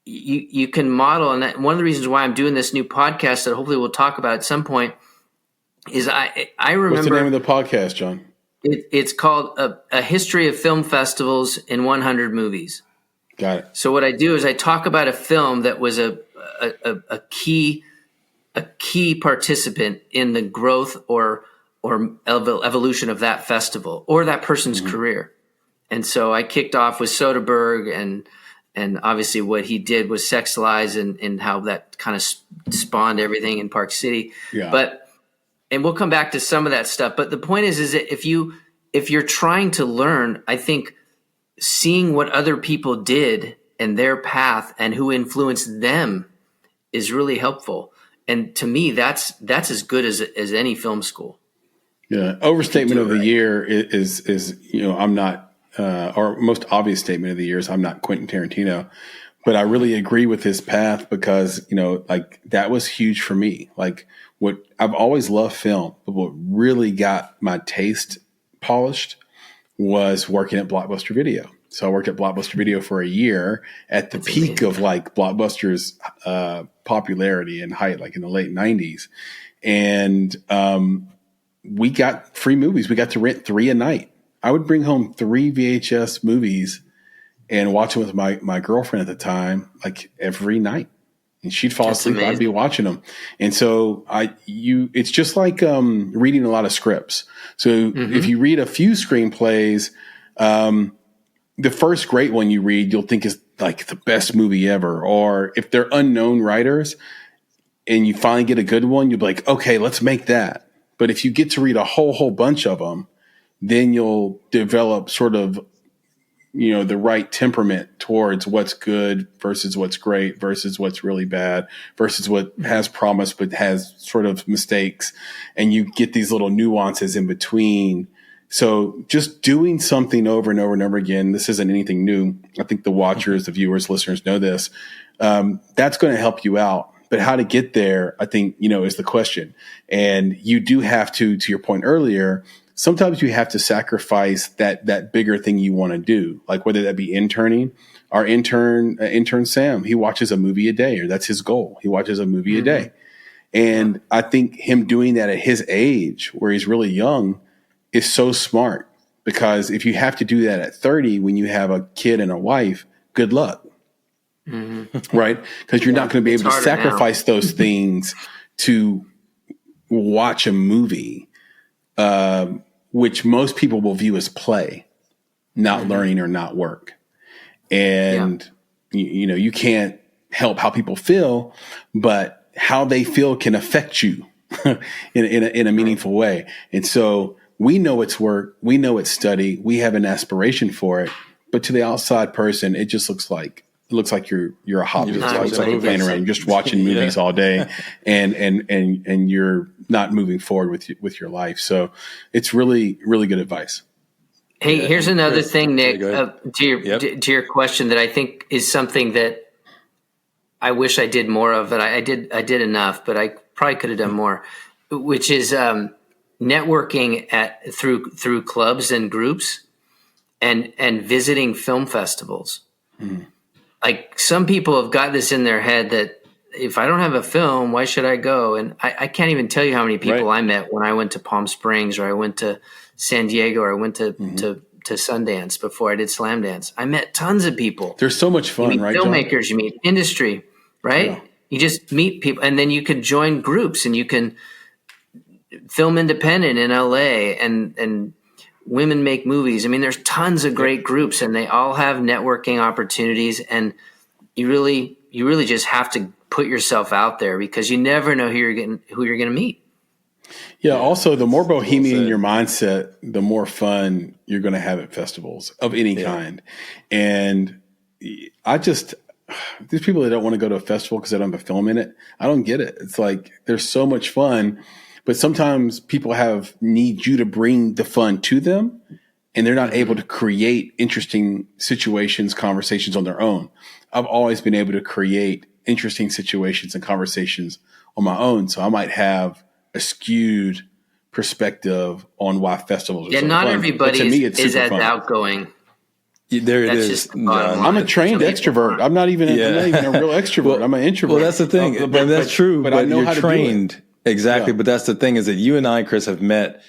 you can model. And one of the reasons why I'm doing this new podcast that hopefully we'll talk about at some point is I remember. What's the name of the podcast, Jon? It's called a History of Film Festivals in 100 Movies. Got it. So what I do is I talk about a film that was a key participant in the growth or evolution of that festival or that person's career. And so I kicked off with Soderbergh, and obviously what he did was sexualize and how that kind of spawned everything in Park City. Yeah. And we'll come back to some of that stuff. But the point is that if you're trying to learn, I think seeing what other people did and their path and who influenced them is really helpful. And to me, that's as good as any film school. Yeah. Overstatement of the year is, I'm not, or most obvious statement of the year is I'm not Quentin Tarantino, but I really agree with his path because, like that was huge for me. Like what I've always loved film, but what really got my taste polished was working at Blockbuster Video. So I worked at Blockbuster Video for a year at the peak of like Blockbuster's popularity and height, like in the late 90s. And we got free movies. We got to rent 3 a night. I would bring home 3 VHS movies and watch them with my girlfriend at the time, like every night. And she'd fall asleep. I'd be watching them. And so it's just like reading a lot of scripts. So if you read a few screenplays, the first great one you read, you'll think is like the best movie ever. Or if they're unknown writers and you finally get a good one, you'll be like, okay, let's make that. But if you get to read a whole bunch of them, then you'll develop sort of, the right temperament towards what's good versus what's great versus what's really bad versus what has promise but has sort of mistakes. And you get these little nuances in between. So just doing something over and over and over again, this isn't anything new. I think the watchers, the viewers, listeners know this. That's going to help you out. But how to get there, I think, is the question. And you do have to your point earlier, sometimes you have to sacrifice that bigger thing you want to do, like whether that be interning. Our intern Sam, he watches a movie a day, or that's his goal. He watches a movie a day. And I think him doing that at his age, where he's really young, is so smart, because if you have to do that at 30 when you have a kid and a wife, good luck. Right? Because you're not going to be able to sacrifice those things to watch a movie, which most people will view as play, not learning or not work. And, you can't help how people feel, but how they feel can affect you in a meaningful way. And so we know it's work. We know it's study. We have an aspiration for it. But to the outside person, it just looks like you're a hobby. It looks like you're playing around. You're just watching movies all day, and you're not moving forward with your life. So it's really, really good advice. Hey, here's another thing, Nick, to your question that I think is something that I wish I did more of. But I did enough, but I probably could have done more. Which is networking through clubs and groups, and visiting film festivals. Like some people have got this in their head that if I don't have a film, why should I go? And I can't even tell you how many people I met when I went to Palm Springs, or I went to San Diego, or I went to Sundance before I did Slamdance. I met tons of people. There's so much fun, right? Filmmakers, John? You meet industry, right? Yeah. You just meet people, and then you can join groups, and you can film independent in LA, and women make movies. I mean, there's tons of great groups, and they all have networking opportunities. And you really just have to put yourself out there, because you never know who you're going to meet. Yeah. Also, the more bohemian your mindset, the more fun you're going to have at festivals of any kind. And these people that don't want to go to a festival because they don't have a film in it, I don't get it. It's like there's so much fun. But sometimes people need you to bring the fun to them, and they're not able to create interesting situations, conversations on their own. I've always been able to create interesting situations and conversations on my own. So I might have a skewed perspective on why festivals are so fun. Not everybody is as fun. Outgoing. There it is. I'm a trained extrovert. I'm not even a real extrovert. I'm an introvert. Well, that's the thing. But that's true. But I know you're how to trained. do it. Exactly. Yeah. But that's the thing, is that you and I, Chris, have met,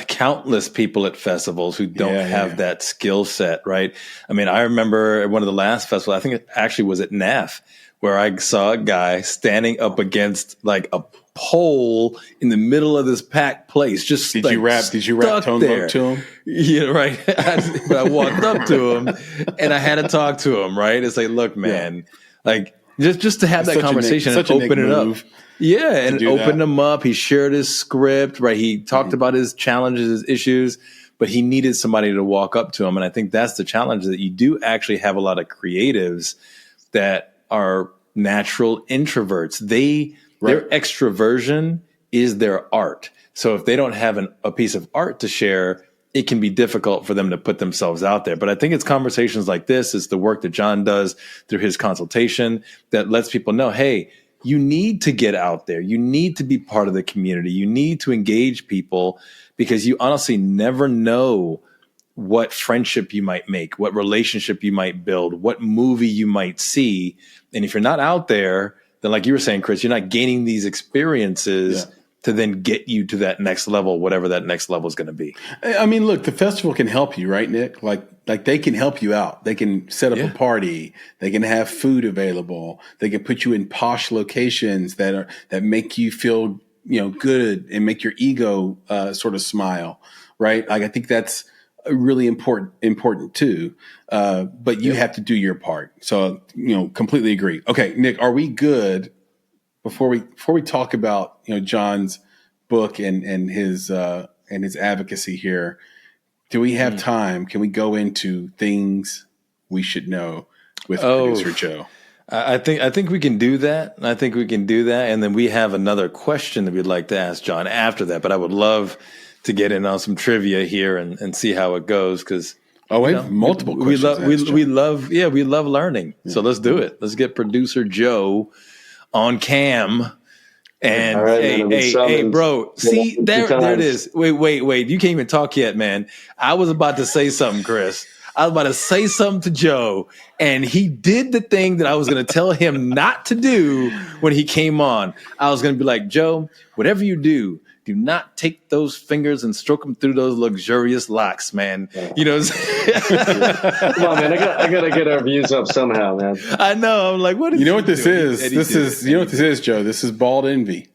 countless people at festivals who don't have that skill set, right? I mean, I remember at one of the last festivals, I think it actually was at NAF, where I saw a guy standing up against like a pole in the middle of this packed place. Just Did you rap Tone Loc to him? Yeah, right. But I walked up to him and I had to talk to him, right? It's like, look, man, like just to have that conversation and open it up. Yeah, and opened him up. He shared his script, right? He talked about his challenges, his issues, but he needed somebody to walk up to him. And I think that's the challenge, that you do actually have a lot of creatives that are natural introverts. Their extroversion is their art. So if they don't have a piece of art to share, it can be difficult for them to put themselves out there. But I think it's conversations like this, it's the work that Jon does through his consultation that lets people know, hey, you need to get out there. You need to be part of the community. You need to engage people because you honestly never know what friendship you might make, what relationship you might build, what movie you might see. And if you're not out there, then like you were saying, Chris, you're not gaining these experiences to then get you to that next level, whatever that next level is going to be. I mean, look, the festival can help you, right, Nick? Like they can help you out. They can set up a party. They can have food available. They can put you in posh locations that make you feel, good and make your ego sort of smile, right? Like I think that's really important too. But you have to do your part. So, completely agree. Okay, Nick, are we good? Before we talk about Jon's book and his advocacy here, do we have time? Can we go into things we should know with producer Joe? I think we can do that. And then we have another question that we'd like to ask Jon after that. But I would love to get in on some trivia here and see how it goes because we have multiple questions. We love learning. Yeah. So let's do it. Let's get producer Joe on cam. And right, hey, bro, see there it is. Wait. You can't even talk yet, man. I was about to say something, Chris. I was about to say something to Joe, and he did the thing that I was going to tell him not to do when he came on. I was going to be like, Joe, whatever you do not take those fingers and stroke them through those luxurious locks, man. Yeah. Come on, man. I gotta get our views up somehow, man. I know. I'm like, what is this is, Joe? This is bald envy.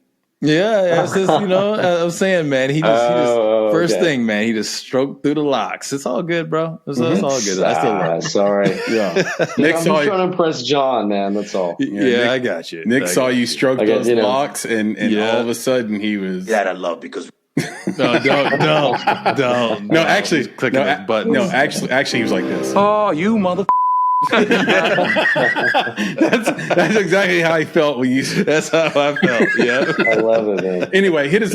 Yeah, it's just, I'm saying, man, he just first thing, man, he just stroked through the locks. It's all good, bro. It's all good. I still love it. Sorry. Yeah. Nick I'm just trying to impress Jon, man. That's all. Yeah, Nick, I got you. Nick saw you stroke those locks, and all of a sudden he was. That I love because. No, don't. No, actually, clicking his buttons. No, actually, he was like this. Oh, you mother. That's exactly how I felt when you. That's how I felt. Yeah, I love it, man. Anyway, hit us.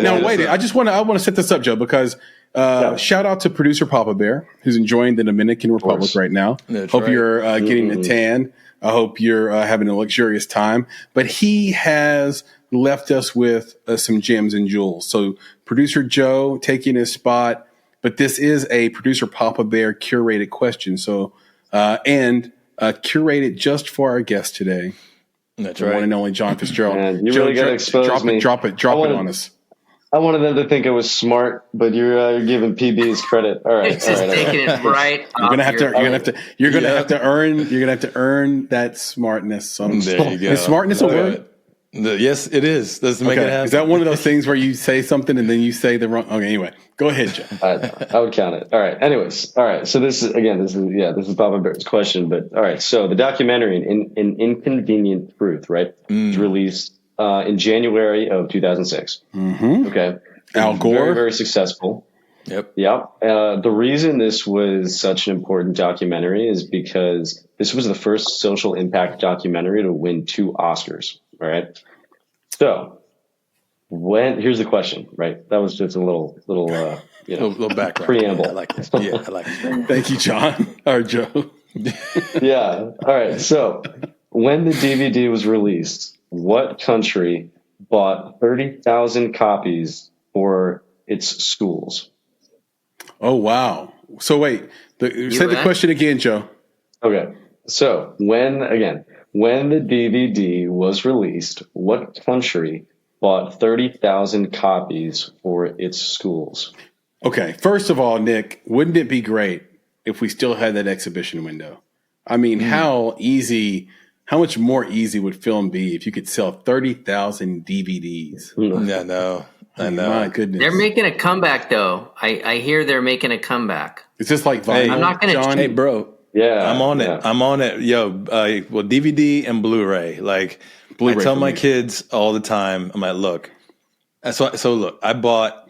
Now, wait. I want to set this up, Joe, because shout out to producer Papa Bear, who's enjoying the Dominican Republic right now. Hope you're getting a tan. I hope you're having a luxurious time. But he has left us with some gems and jewels. So, producer Joe taking his spot, but this is a producer Papa Bear curated question. So. Curated just for our guest today. That's the one and only Jon Fitzgerald. Man, you really got to expose me. Drop it on us. I wanted them to think I was smart, but you're giving PB's credit. All right, it's just taking it right. You're gonna have to earn that smartness. There you go. Is smartness a word? Yes, it is. Let's make it happen. Is that one of those things where you say something and then you say the wrong? Okay, anyway, go ahead, Joe. I would count it. All right. Anyways, all right. So this is Papa Bear's question, but all right. So the documentary, an Inconvenient Truth, right, was released in January of 2006. Mm-hmm. Okay. Al Gore, very, very successful. Yep. The reason this was such an important documentary is because this was the first social impact documentary to win 2 Oscars. All right. So here's the question, right? That was just a little background preamble. Yeah, I like it. Yeah, I like it. Thank you, Jon or Joe. Yeah. All right. So when the DVD was released, what country bought 30,000 copies for its schools? Oh, wow. So wait, say the question again, Joe. Okay. So when the DVD was released, what country bought 30,000 copies for its schools? Okay. First of all, Nick, wouldn't it be great if we still had that exhibition window? I mean, how much more easy would film be if you could sell 30,000 DVDs? Yeah, no. I know. My goodness. They're making a comeback, though. I hear they're making a comeback. It's just like vinyl. I'm not going to. Hey, bro. Yeah, I'm on it. Yo, DVD and Blu-ray. Like, Blu-ray I tell my kids all the time, I'm like, look. So look, I bought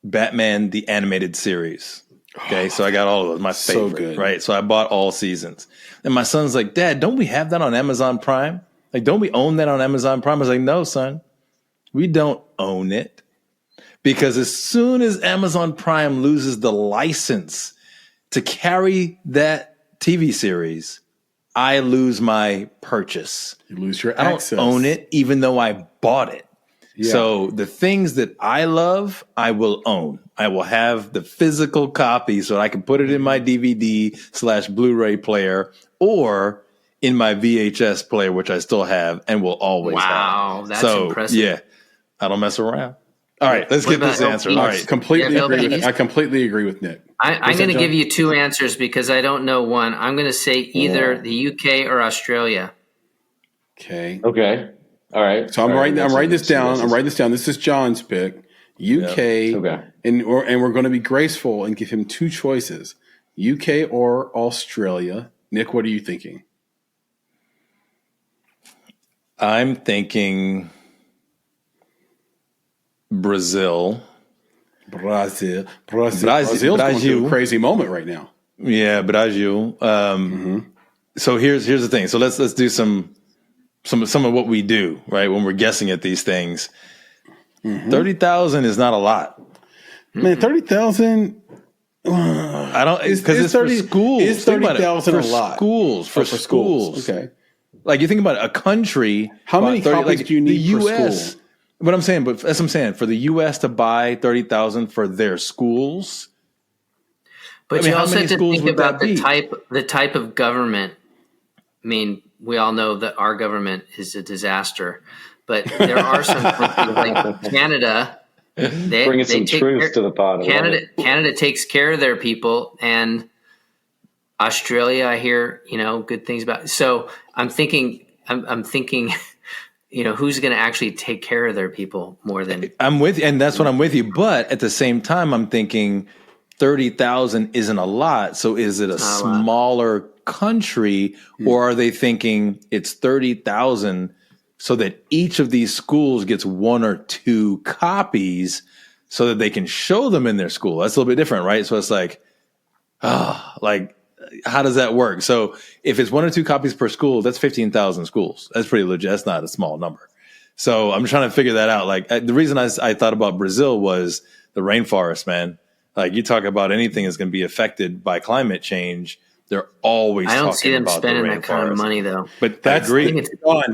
Batman the Animated Series. Okay, so I got all of those. My So favorite, good. right? So I bought all seasons. And my son's like, Dad, don't we have that on Amazon Prime? Like, don't we own that on Amazon Prime? I was like, no, son, we don't own it. Because as soon as Amazon Prime loses the license to carry that TV series, I lose my purchase. You lose your I access. don't own it, even though I bought it. Yeah. So the things that I love, I will own. I will have the physical copy so I can put it in my DVD/Blu-ray player or in my VHS player, which I still have and will always have. Wow, that's so, impressive. Yeah, I don't mess around. All right, let's get this answer. All right. Completely Yeah, agree. he's- I completely agree with Nick. I'm going to give you two answers because I don't know one. I'm going to say either the UK or Australia. Okay. Okay. All right. So I'm All right, writing this down. that's- I'm writing this down. This is John's pick. UK. Okay. And we're going to be graceful and give him two choices: UK or Australia. Nick, what are you thinking? I'm thinking Brazil. Brazil's going through a crazy moment right now. Yeah, Brazil. So here's the thing. So let's do some of what we do, right? When we're guessing at these things. 30,000 is not a lot. Man, 30,000. I don't because it's 30 for schools. Is Think about it. 30,000 a For lot? schools, for schools. Okay. Like you think about a country. How many about copies do you need the per US, school? But I'm saying, as I'm saying, for the U.S. to buy 30,000 for their schools. But I mean, you how also many have to schools think would about that the type of government. I mean, we all know that our government is a disaster, but there are some countries like Canada. Bringing some truth to the pod. Canada takes care of their people, and Australia, I hear good things about. So I'm thinking, who's going to actually take care of their people more than I'm with you, and that's what I'm with you. But at the same time, I'm thinking 30,000 isn't a lot. So is it a smaller country, or are they thinking it's 30,000 so that each of these schools gets one or two copies so that they can show them in their school? That's a little bit different, right? So it's like, how does that work? So if it's one or two copies per school, that's 15,000 schools. That's pretty legit. That's not a small number. So I'm trying to figure that out. Like the reason I thought about Brazil was the rainforest, man. Like you talk about anything that's going to be affected by climate change. They're always I don't talking see them about spending the that kind of rainforest. money, though. But I agree.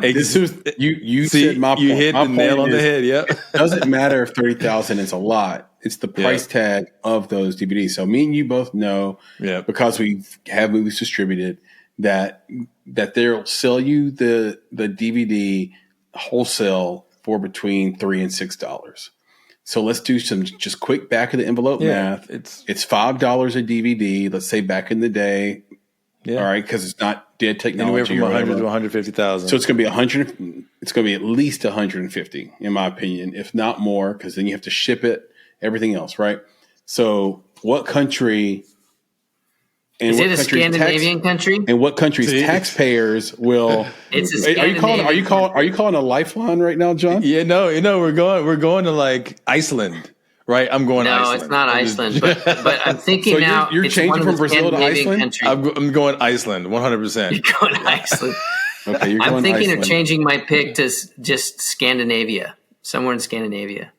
This is you See, said my point. you hit My the nail point on the is, head. Yep. It doesn't matter if 30,000 is a lot. It's the price tag of those DVDs. So me and you both know, because we have movies distributed, that they'll sell you the DVD wholesale for between $3 and $6. So let's do some just quick back of the envelope math. It's $5 a DVD. Let's say back in the day. Yeah. All right, because it's not dead technology. Anywhere from 100 to 150,000. So it's going to be 100. It's going to be at least 150, in my opinion, if not more, because then you have to ship it, everything else, right? So what country? And is what it a Scandinavian country? And what country's taxpayers will? It's a Scandinavian. Are you calling a lifeline right now, John? Yeah, no, we're going to like Iceland. Right, I'm going. No, Iceland. It's not Iceland. But I'm thinking so now. You're changing from Brazil to Iceland. I'm going Iceland, 100%. You're going Iceland. Okay, you're going I'm thinking Iceland. of changing my pick to just Scandinavia, somewhere in Scandinavia.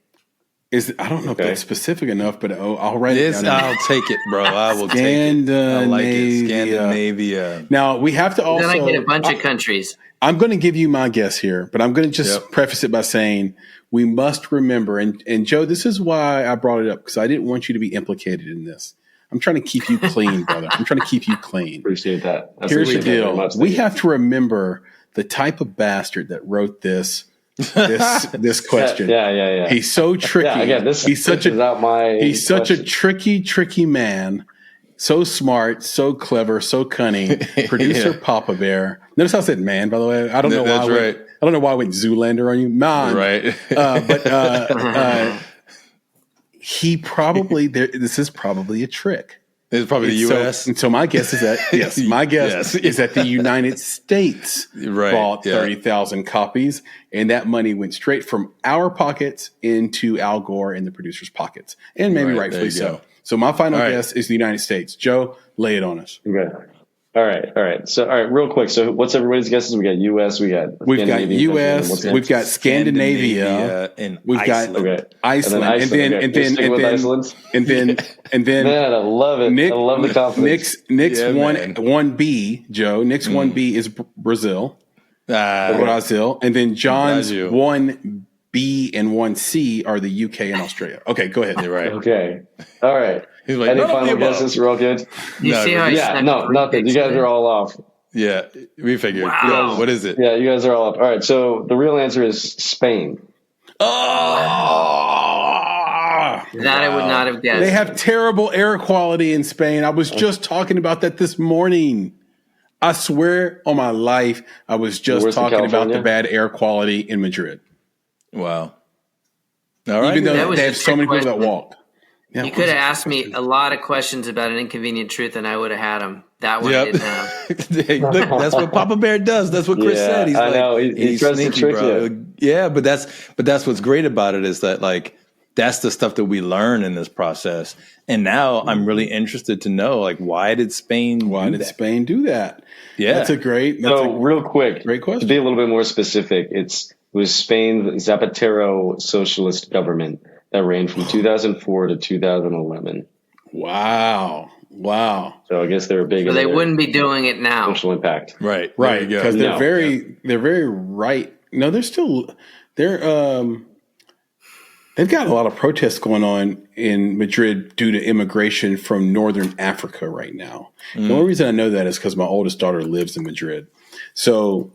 I don't know if that's specific enough, but I'll write it down. I'll take it, bro. I will take it. I like it. Scandinavia. Now we have to also. Then I get a bunch of countries. I'm going to give you my guess here, but I'm going to just preface it by saying we must remember, and Joe, this is why I brought it up, because I didn't want you to be implicated in this. I'm trying to keep you clean, brother. I'm trying to keep you clean. Appreciate that. Here's the deal. We have to remember the type of bastard that wrote this question. Yeah. He's so tricky. Yeah, again, he's such a tricky man. So smart, so clever, so cunning. Producer Papa Bear. Notice how I said man, by the way. I don't know why. Right. I don't know why I went Zoolander on you, man. Right. But he probably this is probably a trick. It's probably the U.S. So my guess is that is that the United States bought 30,000 copies, and that money went straight from our pockets into Al Gore and the producers' pockets, and maybe rightfully so. So my final guess is the United States. Joe, lay it on us. Okay. All right. So, real quick. So, what's everybody's guesses? We got U.S. We've got U.S. We've got Scandinavia, and we've got Iceland, and then man, I love it. I love the confidence. Nick's 1B, Joe. Nick's 1B is Brazil, and then John's 1B and 1C are the UK and Australia. Okay, go ahead. You're right. Okay. All right. He's like, any final guesses? We're all good? Nothing. You guys are all off. Yeah, we figured. Wow. What is it? Yeah, you guys are all up. All right, so the real answer is Spain. That I would not have guessed. They have terrible air quality in Spain. I was just talking about that this morning. I swear on my life, I was just talking about the bad air quality in Madrid. Wow. All right. Even though they have so many people that walk. Yeah, you could have asked me a lot of questions about an inconvenient truth, and I would have had them. That one didn't have. Look, that's what Papa Bear does. That's what Chris said. I know. He's tries to trick you. Yeah, but that's what's great about it is that like that's the stuff that we learn in this process. And now I'm really interested to know like why did Spain do that? Yeah, that's real quick, great question. To be a little bit more specific, it was Spain's Zapatero socialist government that reigned from 2004 to 2011. Wow. So I guess they're big. So they wouldn't be doing it now. Social impact. Right. Because they're very right. No, they've got a lot of protests going on in Madrid due to immigration from Northern Africa right now. The only reason I know that is because my oldest daughter lives in Madrid. So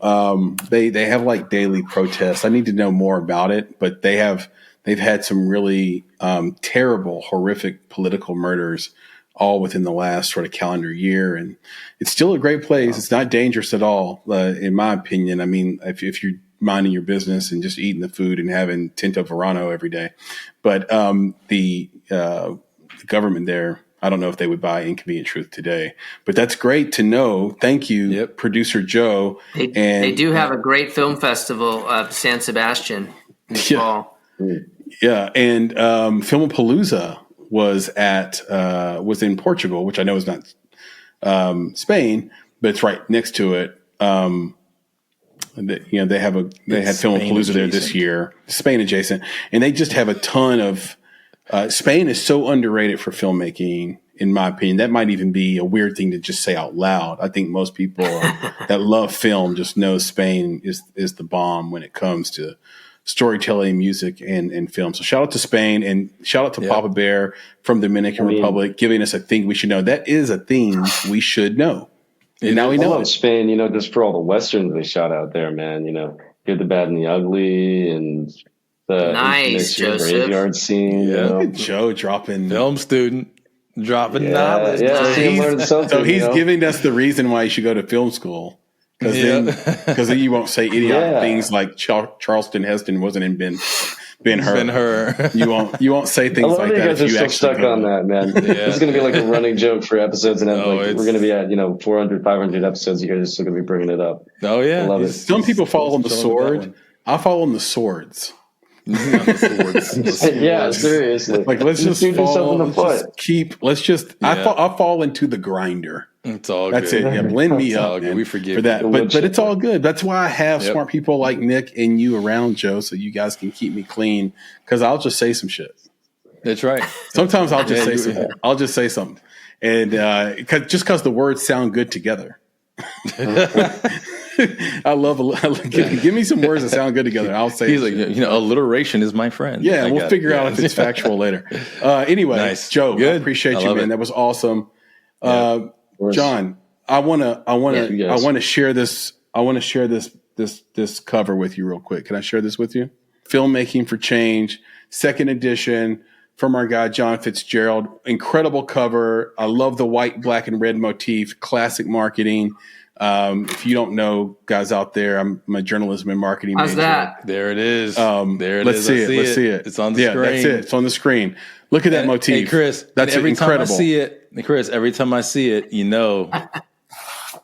they have like daily protests. I need to know more about it, but they've had some really terrible, horrific political murders all within the last sort of calendar year. And it's still a great place. It's not dangerous at all, in my opinion. I mean, if you're minding your business and just eating the food and having Tinto Verano every day. But the government there, I don't know if they would buy Inconvenient Truth today. But that's great to know. Thank you, Producer Joe. They do have a great film festival, San Sebastian, in the fall. Yeah, and Filmapalooza was in Portugal, which I know is not Spain, but it's right next to it. They had Filmapalooza there this year, Spain adjacent, and they just have a ton of. Spain is so underrated for filmmaking, in my opinion. That might even be a weird thing to just say out loud. I think most people that love film just know Spain is the bomb when it comes to storytelling, music, and film. So shout out to Spain and shout out to Papa Bear from the Dominican Republic, giving us a thing we should know. That is a thing we should know. And now we know it. Spain, just for all the Westerns they shot out there, man, Good, the Bad, and the Ugly, and the nice graveyard scene. Yeah. Look at Joe dropping film student. Dropping knowledge. Yeah, so he's giving us the reason why you should go to film school. Because then you won't say idiotic things like Charleston Heston wasn't in Ben-Hur. You won't say things like that. You guys are still stuck on that, man. This is going to be like a running joke for episodes, and we're going to be at 400, 500 episodes. You guys are still going to be bringing it up. Oh yeah, I love it. Some people fall on the sword. I fall on the swords. Yeah, seriously. Like let's just fall. I fall into the grinder. It's all That's good. it. Yeah, blend me up. Man, we forgive for that, you. but it's all good. That's why I have smart people like Nick and you around, Joe, so you guys can keep me clean. Because I'll just say some shit. That's right. Sometimes I'll just say something. I'll just say something, and because the words sound good together. I love give me some words that sound good together. I'll say. He's like, alliteration is my friend. Yeah, we'll figure out if it's factual later. Anyway, nice. Joe, I appreciate you, man. That was awesome. John, I want to share this. I want to share this cover with you real quick. Can I share this with you? Filmmaking for Change, 2nd edition from our guy Jon Fitzgerald. Incredible cover. I love the white, black, and red motif. Classic marketing. If you don't know, guys out there, I'm a journalism and marketing How's major. that? There it is. There it Let's is. see it. Let's see it. It's on the yeah, screen. that's it. It's on the screen. Look at that motif. Hey, Chris, that's every incredible. time I see it, Chris, every time I see it,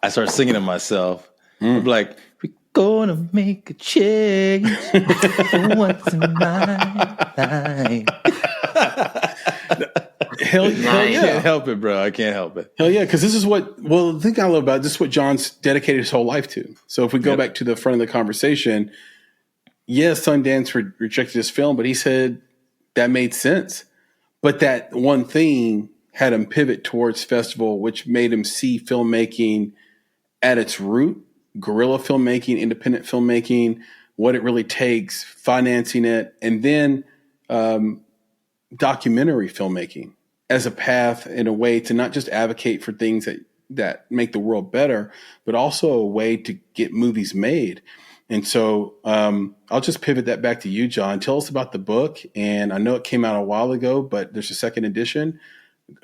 I start singing to myself. I'm like, we're gonna make a change for once in my life. Hell yeah. I can't help it, bro. I can't help it. Hell yeah, because this is the thing I love about it, this is what Jon's dedicated his whole life to. So if we go back to the front of the conversation, yes, Sundance rejected his film, but he said that made sense. But that one thing had him pivot towards festival, which made him see filmmaking at its root, guerrilla filmmaking, independent filmmaking, what it really takes, financing it, and then documentary filmmaking as a path and a way to not just advocate for things that make the world better, but also a way to get movies made. And so I'll just pivot that back to you, Jon. Tell us about the book. And I know it came out a while ago, but there's a second edition.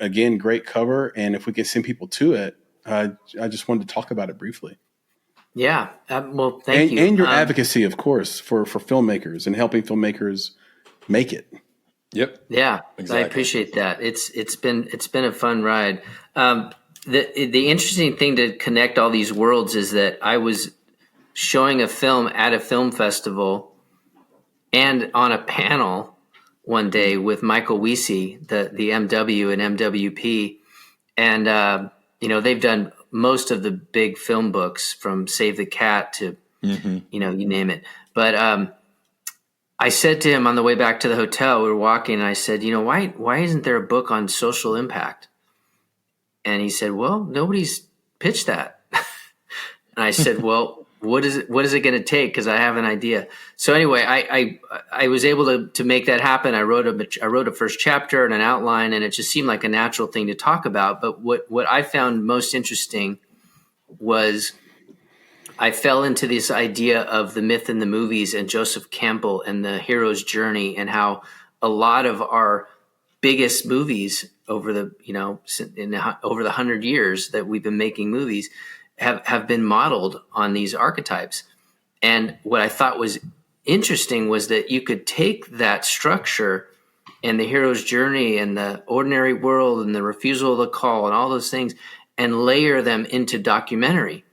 Again, great cover. And if we can send people to it, I just wanted to talk about it briefly. Yeah. Well, thank you. And your advocacy, of course, for filmmakers and helping filmmakers make it. Yep. Yeah, exactly. I appreciate that. It's been a fun ride. The interesting thing to connect all these worlds is that I was showing a film at a film festival and on a panel one day with Michael Wiese, the MW and MWP, and they've done most of the big film books from Save the Cat to you name it. But I said to him on the way back to the hotel, we were walking, and I said, why isn't there a book on social impact? And he said, well, nobody's pitched that. And I said, well, what is it going to take? Because I have an idea. So anyway, I was able to make that happen. I wrote a first chapter and an outline, and it just seemed like a natural thing to talk about. But what I found most interesting was I fell into this idea of the myth in the movies and Joseph Campbell and the hero's journey, and how a lot of our biggest movies over the 100 years that we've been making movies have been modeled on these archetypes. And what I thought was interesting was that you could take that structure and the hero's journey and the ordinary world and the refusal of the call and all those things and layer them into documentary.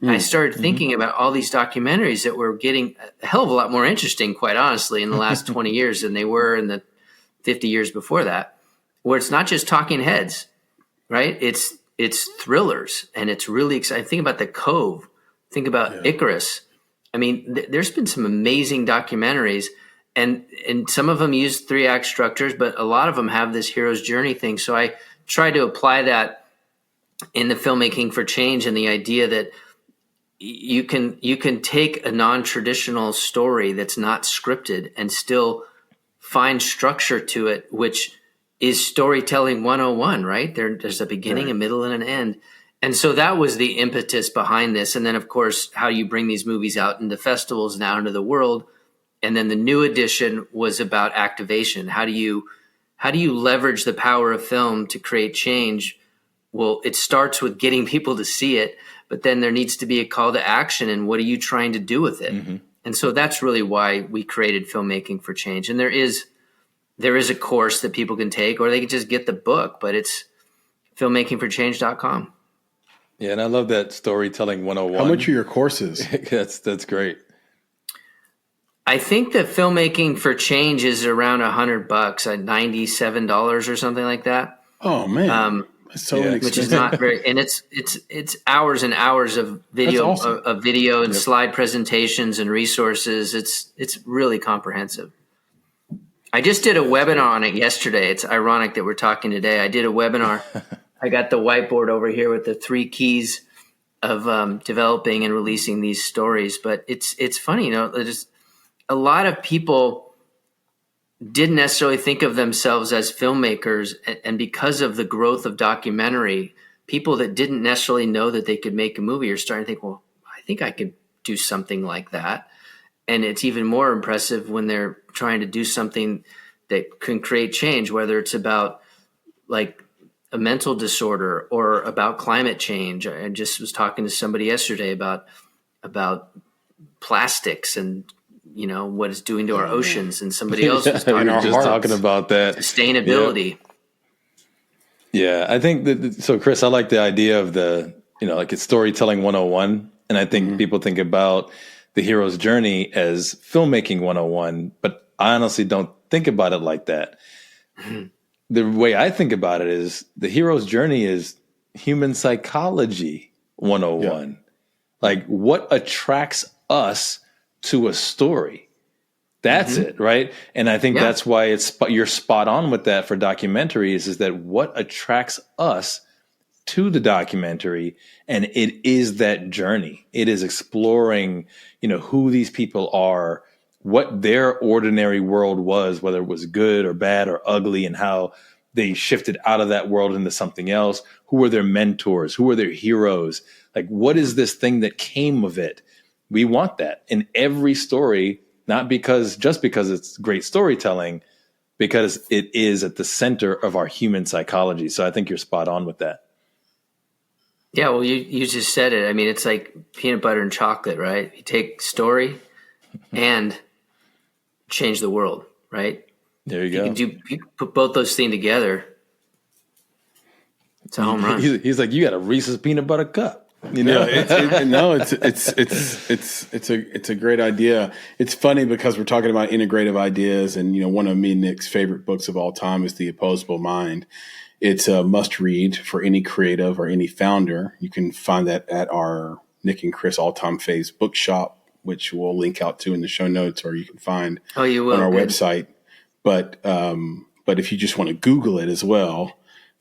I started thinking about all these documentaries that were getting a hell of a lot more interesting, quite honestly, in the last 20 years than they were in the 50 years before that, where it's not just talking heads, right? It's thrillers, and it's really exciting. Think about The Cove. Think about Icarus. I mean, there's been some amazing documentaries, and some of them use 3-act structures, but a lot of them have this hero's journey thing. So I tried to apply that in the filmmaking for change, and the idea that you can take a non-traditional story that's not scripted and still find structure to it, which is storytelling 101, right? There's a beginning, a middle, and an end. And so that was the impetus behind this. And then, of course, how you bring these movies out into festivals and out into the world. And then the new edition was about activation. How do you leverage the power of film to create change? Well, it starts with getting people to see it, but then there needs to be a call to action. And what are you trying to do with it? And so that's really why we created Filmmaking for Change. And there is a course that people can take, or they can just get the book, but it's filmmakingforchange.com. Yeah, and I love that storytelling 101. How much are your courses? That's great. I think that Filmmaking for Change is around $100, $97 or something like that. Oh man, that's so inexpensive. Which is not very, and it's hours and hours of video, awesome. of video and slide presentations and resources. It's really comprehensive. I just did a webinar on it yesterday. It's ironic that we're talking today. I did a webinar. I got the whiteboard over here with the 3 keys of developing and releasing these stories. But it's funny, there's a lot of people didn't necessarily think of themselves as filmmakers. And because of the growth of documentary, people that didn't necessarily know that they could make a movie are starting to think, well, I think I could do something like that. And it's even more impressive when they're trying to do something that can create change, whether it's about like a mental disorder or about climate change. I just was talking to somebody yesterday about plastics and, what it's doing to our oceans. And somebody else was talking about that. Sustainability. Yeah, I think that. So, Chris, I like the idea of like it's storytelling 101. And I think people think about the hero's journey as filmmaking 101, but I honestly don't think about it like that. The way I think about it is the hero's journey is human psychology 101. Yeah. Like what attracts us to a story. That's it, right? And I think that's why you're spot on with that for documentaries, is that what attracts us to the documentary, and it is that journey. It is exploring, who these people are, what their ordinary world was, whether it was good or bad or ugly, and how they shifted out of that world into something else. Who were their mentors? Who were their heroes? Like, what is this thing that came of it? We want that in every story, not just because it's great storytelling, because it is at the center of our human psychology. So I think you're spot on with that. Yeah, well, you just said it. I mean, it's like peanut butter and chocolate, right? You take story and change the world, right? There you go. You can put both those things together. It's a home run. He's like, you got a Reese's peanut butter cup. It's a great idea. It's funny because we're talking about integrative ideas, and one of me and Nick's favorite books of all time is The Opposable Mind. It's a must read for any creative or any founder. You can find that at our Nick and Chris All-Time Faves bookshop, which we'll link out to in the show notes, or you can find on our website. But if you just want to Google it as well,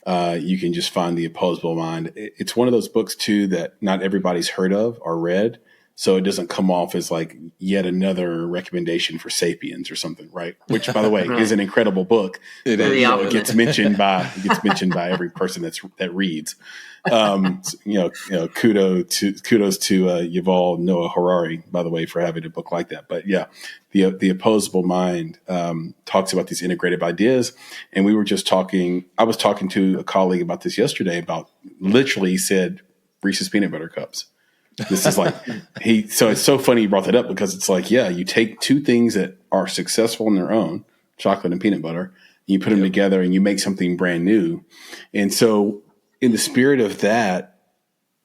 you can just find The Opposable Mind. It's one of those books too that not everybody's heard of or read, so it doesn't come off as like yet another recommendation for Sapiens or something, right? Which, by the way, is an incredible book. It gets mentioned by every person that reads. Kudos to Yuval Noah Harari, by the way, for having a book like that. But yeah, the Opposable Mind talks about these integrative ideas, and we were just talking. I was talking to a colleague about this yesterday. About literally, he said Reese's peanut butter cups. This is like So it's so funny you brought that up, because it's like, yeah, you take two things that are successful in their own, chocolate and peanut butter, and you put them together and you make something brand new. And so, in the spirit of that,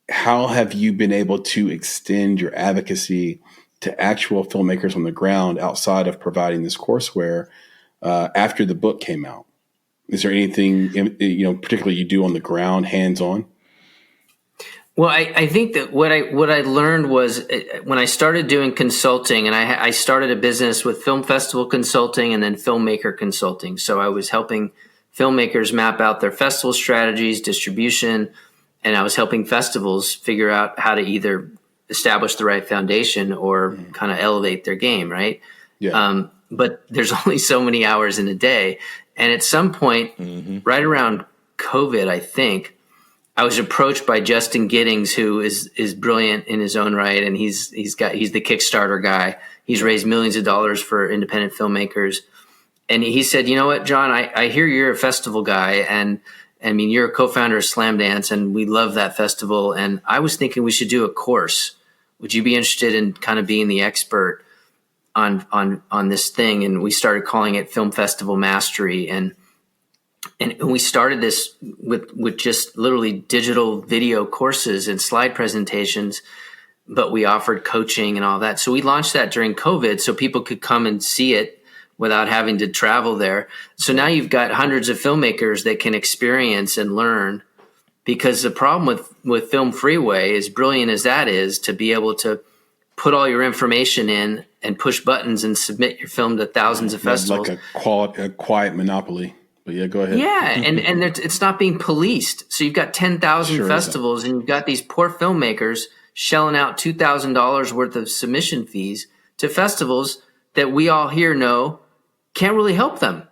how have you been able to extend your advocacy to actual filmmakers on the ground outside of providing this courseware after the book came out? Is there anything, particularly you do on the ground, hands-on? Well, I think that what I learned was when I started doing consulting, and I started a business with film festival consulting and then filmmaker consulting. So I was helping filmmakers map out their festival strategies, distribution, and I was helping festivals figure out how to either establish the right foundation or kind of elevate their game, right? Yeah. But there's only so many hours in a day. And at some point, right around COVID, I think, I was approached by Justin Giddings, who is brilliant in his own right, and he's the Kickstarter guy. He's raised millions of dollars for independent filmmakers, and he said, "You know what, John? I hear you're a festival guy, and I mean you're a co-founder of Slamdance, and we love that festival. And I was thinking we should do a course. Would you be interested in kind of being the expert on this thing?" And we started calling it Film Festival Mastery, and we started this with just literally digital video courses and slide presentations, but we offered coaching and all that. So we launched that during COVID so people could come and see it without having to travel there. So now you've got hundreds of filmmakers that can experience and learn, because the problem with Film Freeway, as brilliant as that is, to be able to put all your information in and push buttons and submit your film to thousands of festivals. Like a quiet monopoly. But yeah, go ahead. Yeah, and it's not being policed. So you've got 10,000 festivals, and you've got these poor filmmakers shelling out $2,000 worth of submission fees to festivals that we all here know can't really help them.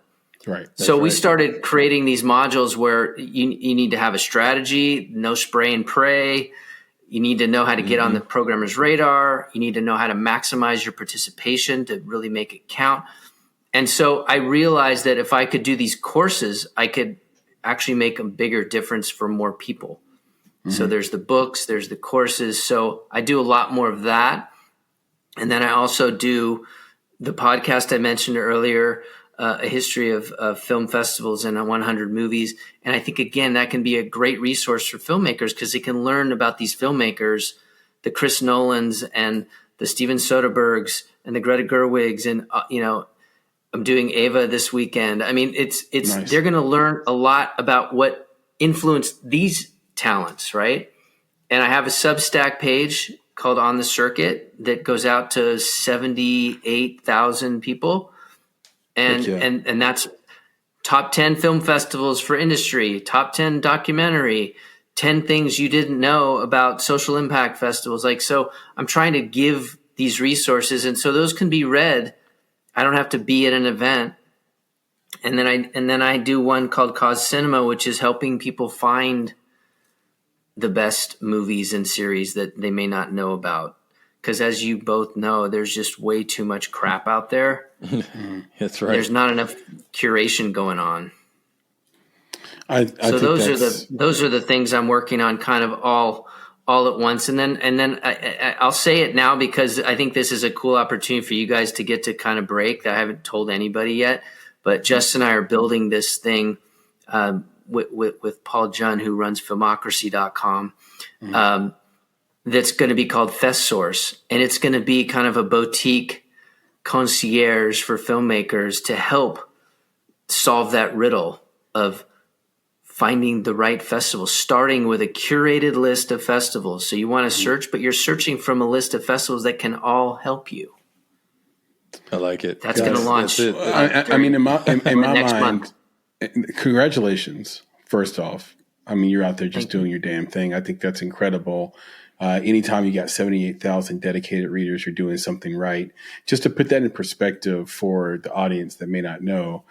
Right. So we started creating these modules where you need to have a strategy, no spray and pray. You need to know how to get on the programmer's radar. You need to know how to maximize your participation to really make it count. And so I realized that if I could do these courses, I could actually make a bigger difference for more people. So there's the books, there's the courses. So I do a lot more of that. And then I also do the podcast I mentioned earlier, a history of film festivals and 100 movies. And I think, again, that can be a great resource for filmmakers because they can learn about these filmmakers, the Chris Nolans and the Steven Soderberghs and the Greta Gerwigs. And, I'm doing Ava this weekend. I mean, it's nice. They're going to learn a lot about what influenced these talents, right? And I have a Substack page called On the Circuit that goes out to 78,000 people. And that's top 10 film festivals for industry, top 10 documentary, 10 things you didn't know about social impact festivals. Like, so I'm trying to give these resources. And so those can be read. I don't have to be at an event. And then I do one called Cause Cinema, which is helping people find the best movies and series that they may not know about. Because as you both know, there's just way too much crap out there. That's right. There's not enough curation going on. So those are the things I'm working on, kind of all at once. And then I'll say it now because I think this is a cool opportunity for you guys to get to kind of break that I haven't told anybody yet. But Justin and I are building this thing with Paul Jun, who runs filmocracy.com. That's going to be called Fest Source. And it's going to be kind of a boutique concierge for filmmakers to help solve that riddle of finding the right festival, starting with a curated list of festivals. So you want to search, but you're searching from a list of festivals that can all help you. I like it. That's going to launch. I mean, in my next mind, congratulations, first off. I mean, you're out there just doing your damn thing. I think that's incredible. Anytime you got 78,000 dedicated readers, you're doing something right. Just to put that in perspective for the audience that may not know,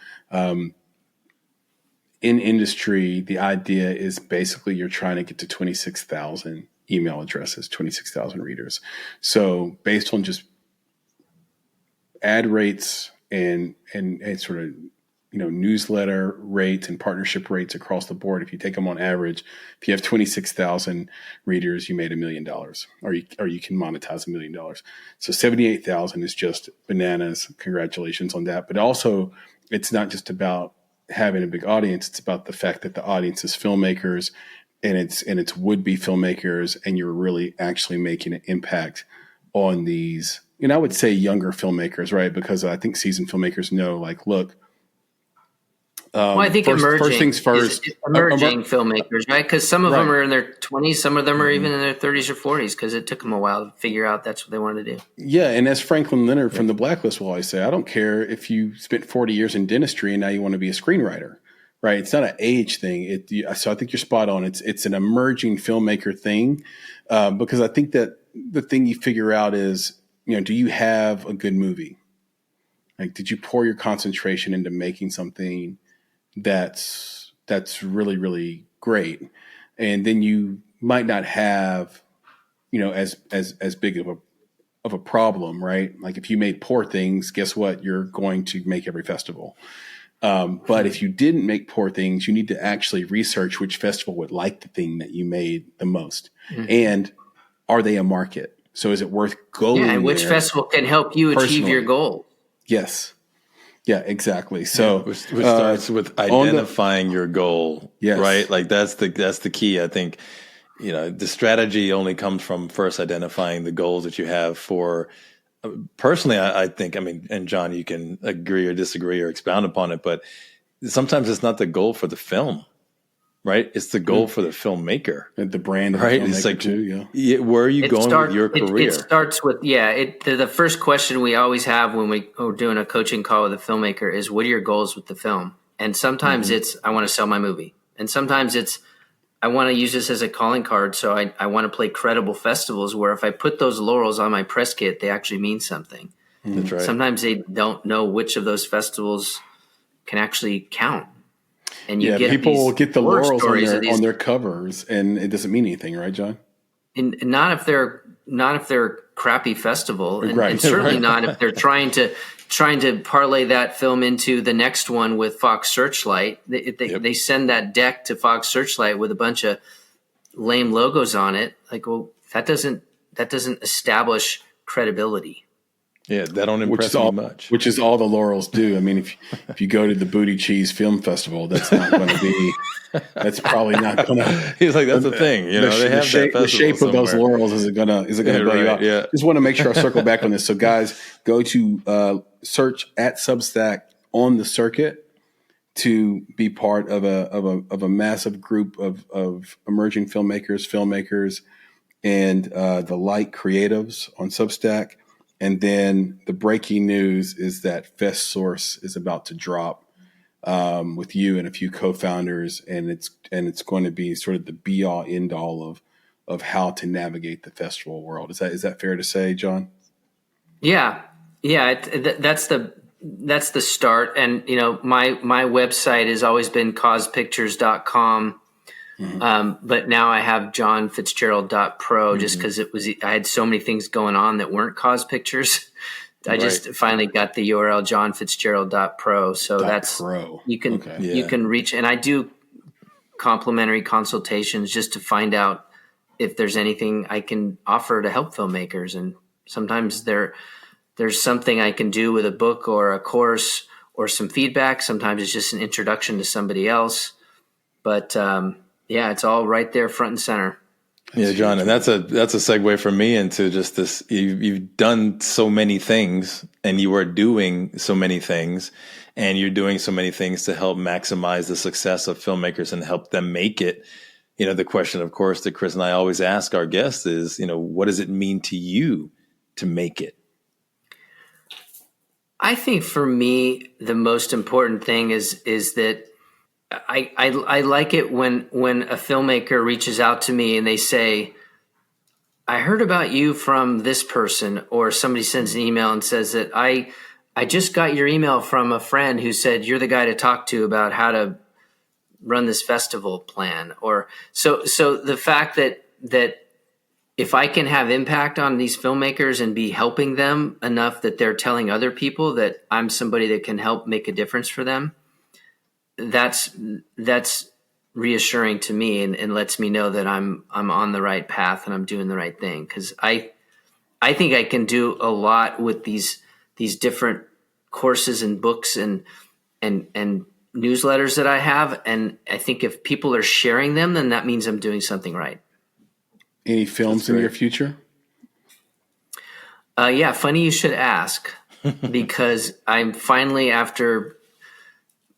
in industry, the idea is basically you're trying to get to 26,000 email addresses, 26,000 readers. So based on just ad rates and sort of, newsletter rates and partnership rates across the board, if you take them on average, if you have 26,000 readers, you made $1 million, or you can monetize $1 million. So 78,000 is just bananas. Congratulations on that. But also, it's not just about having a big audience. It's about the fact that the audience is filmmakers and it's would-be filmmakers, and you're really actually making an impact on these, I would say younger filmmakers, right? Because I think seasoned filmmakers know, like, look, I think first things first. Emerging filmmakers, right? Because some of them are in their 20s, some of them are even in their 30s or 40s, because it took them a while to figure out that's what they wanted to do. Yeah, and as Franklin Leonard from The Blacklist will always say, I don't care if you spent 40 years in dentistry and now you want to be a screenwriter, right? It's not an age thing. So I think you're spot on. It's an emerging filmmaker thing, because I think that the thing you figure out is, do you have a good movie? Like, did you pour your concentration into making something that's really, really great? And then you might not have, as big of a problem, right? Like, if you made poor things, guess what? You're going to make every festival. But if you didn't make poor things, you need to actually research which festival would like the thing that you made the most. Mm-hmm. And are they a market? So is it worth going? Yeah, and which festival can help you achieve your goal? Yes. Yeah, exactly. So which starts with identifying your goal, right? Like that's the key. I think, the strategy only comes from first identifying the goals that you have for. Personally, I think, and John, you can agree or disagree or expound upon it, but sometimes it's not the goal for the film, right? It's the goal for the filmmaker, and the brand, right? It's like, where are you going with your career? It starts with, the first question we always have when we're doing a coaching call with a filmmaker is, what are your goals with the film? And sometimes it's, I want to sell my movie. And sometimes it's, I want to use this as a calling card. So I want to play credible festivals where if I put those laurels on my press kit, they actually mean something. That's right. Sometimes they don't know which of those festivals can actually count. And you get people will get the laurels on their covers, and it doesn't mean anything, right, John? not if they're a crappy festival, and certainly right. not if they're trying to parlay that film into the next one with Fox Searchlight. They send that deck to Fox Searchlight with a bunch of lame logos on it. Like, well, that doesn't establish credibility. Yeah, that don't impress me much. Which is all the Laurels do. I mean, if you go to the Booty Cheese Film Festival, that's not going to be. That's probably not going to. He's like, that's the thing. You know, they have the shape of those laurels. Is it going to blow you up? Yeah. Just want to make sure I circle back on this. So, guys, go to search at Substack on the circuit to be part of a massive group of emerging filmmakers, and the light creatives on Substack. And then the breaking news is that Fest Source is about to drop with you and a few co-founders, and it's going to be sort of the be all end all of how to navigate the festival world. Is that fair to say, Jon? Yeah. That's the start. And my website has always been causepictures.com. Mm-hmm. But now I have jonfitzgerald.pro just because I had so many things going on that weren't Cause Pictures. I just finally got the URL jonfitzgerald.pro. So you can reach, and I do complimentary consultations just to find out if there's anything I can offer to help filmmakers. And sometimes there's something I can do with a book or a course or some feedback. Sometimes it's just an introduction to somebody else. But, yeah, it's all right there front and center. Yeah, Jon, and that's a segue for me into just this. You've done so many things, and you are doing so many things, and you're doing so many things to help maximize the success of filmmakers and help them make it. The question, of course, that Chris and I always ask our guests is, what does it mean to you to make it? I think for me, the most important thing is that I like it when a filmmaker reaches out to me and they say, I heard about you from this person, or somebody sends an email and says that I just got your email from a friend who said you're the guy to talk to about how to run this festival plan. Or so the fact that if I can have impact on these filmmakers and be helping them enough that they're telling other people that I'm somebody that can help make a difference for them, that's reassuring to me and lets me know that I'm on the right path and I'm doing the right thing. Cause I think I can do a lot with these different courses and books and newsletters that I have. And I think if people are sharing them, then that means I'm doing something right. Any films in your future? Yeah. Funny you should ask, because I'm finally, after,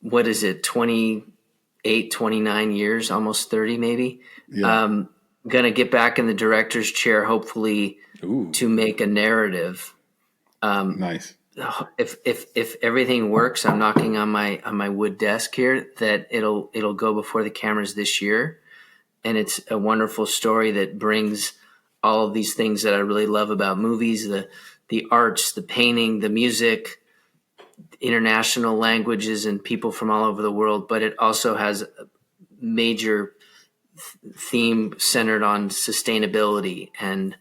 28, 29 years, almost 30 maybe. Yeah. Going to get back in the director's chair, hopefully, to make a narrative. Nice. If everything works, I'm knocking on my wood desk here that it'll go before the cameras this year. And it's a wonderful story that brings all of these things that I really love about movies, the arts, the painting, the music, international languages and people from all over the world, but it also has a major theme centered on sustainability and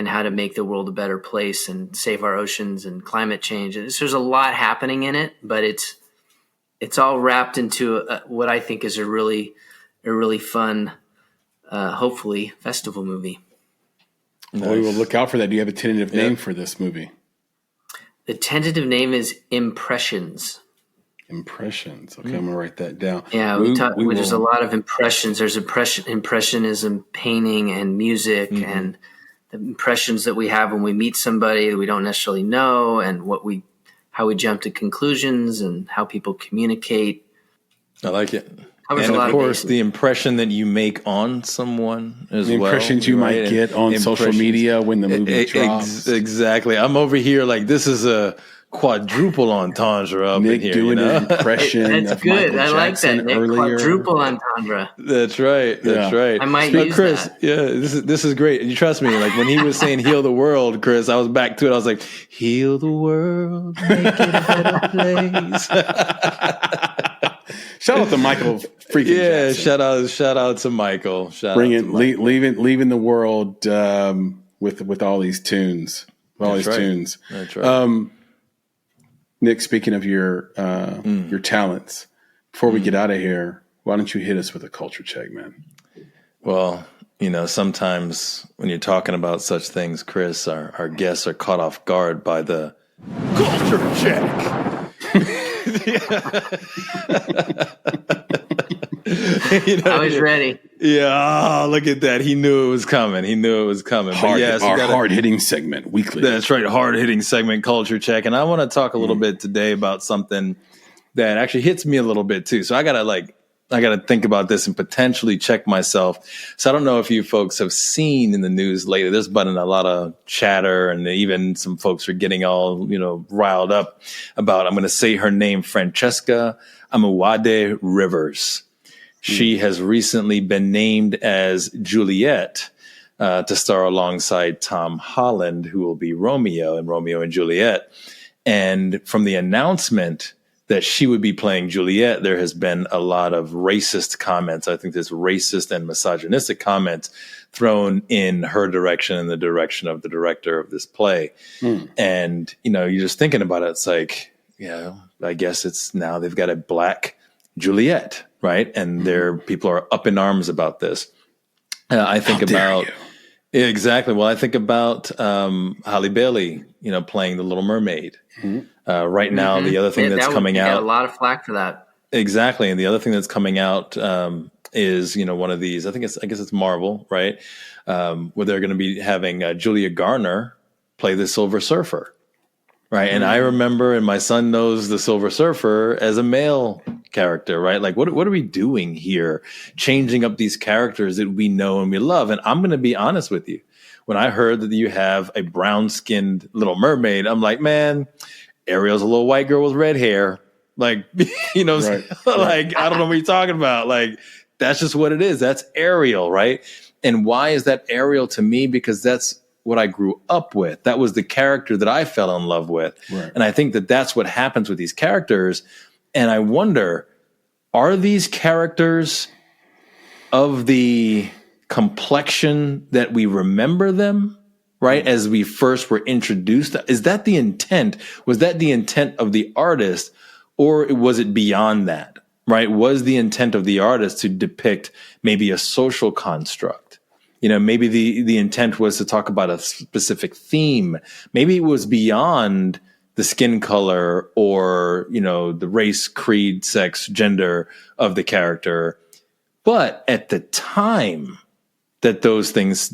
how to make the world a better place and save our oceans and climate change. There's a lot happening in it, but it's all wrapped into what I think is a really fun, hopefully, festival movie. Nice. Well, we will look out for that. Do you have a tentative name for this movie? The tentative name is Impressions. Impressions. Okay, I'm going to write that down. Yeah, there's a lot of impressions. There's impressionism, painting and music, and the impressions that we have when we meet somebody that we don't necessarily know, and how we jump to conclusions and how people communicate. I like it. And of course, the impression that you make on someone as well. The impressions you might get on social media when the movie drops. Exactly. I'm over here like this is a quadruple entendre up Nick in here. Doing an impression That's of good. Michael I like Jackson that. Nick, earlier. Quadruple entendre. That's right. That's right. I might use Chris, that. yeah, this is great. You trust me. Like when he was saying "heal the world," Chris, I was back to it. I was like, "Heal the world, make it a better place." Shout out to Michael freaking Jackson. Shout out to Michael. Leaving the world with all these tunes. That's right. Nick, speaking of your talents, before we get out of here, why don't you hit us with a culture check, man? Well, sometimes when you're talking about such things, Chris, our guests are caught off guard by the culture check. I was ready. Yeah, look at that. He knew it was coming. Hard-hitting segment weekly. That's right, hard-hitting segment, culture check. And I want to talk a little bit today about something that actually hits me a little bit too. So I gotta think about this and potentially check myself. So I don't know if you folks have seen in the news lately, there's been a lot of chatter, and even some folks are getting all, riled up about, I'm going to say her name, Francesca Amuwade Rivers. She has recently been named as Juliet to star alongside Tom Holland, who will be Romeo in Romeo and Juliet. And from the announcement that she would be playing Juliet, there has been a lot of racist comments. I think there's racist and misogynistic comments thrown in her direction and the direction of the director of this play. And, you're just thinking about it. It's like, I guess it's now they've got a black Juliet, right? And people are up in arms about this. I think about exactly. Well, I think about Halle Bailey, playing the Little Mermaid. Right now, the other thing that's coming out, got a lot of flack for that. Exactly, and the other thing that's coming out is one of these. I guess it's Marvel, right? Where they're going to be having Julia Garner play the Silver Surfer, right? And I remember, and my son knows the Silver Surfer as a male character, right? Like, what are we doing here? Changing up these characters that we know and we love. And I'm going to be honest with you. When I heard that you have a brown-skinned Little Mermaid, I'm like, man, Ariel's a little white girl with red hair. Like, right. Like, I don't know what you're talking about. Like, that's just what it is. That's Ariel, right? And why is that Ariel to me? Because that's what I grew up with. That was the character that I fell in love with. Right. And I think that that's what happens with these characters. And I wonder, are these characters of the complexion that we remember them, right? As we first were introduced, is that the intent? Was that the intent of the artist, or was it beyond that, right? Was the intent of the artist to depict maybe a social construct? Maybe the intent was to talk about a specific theme. Maybe it was beyond the skin color or, the race, creed, sex, gender of the character. But at the time that those things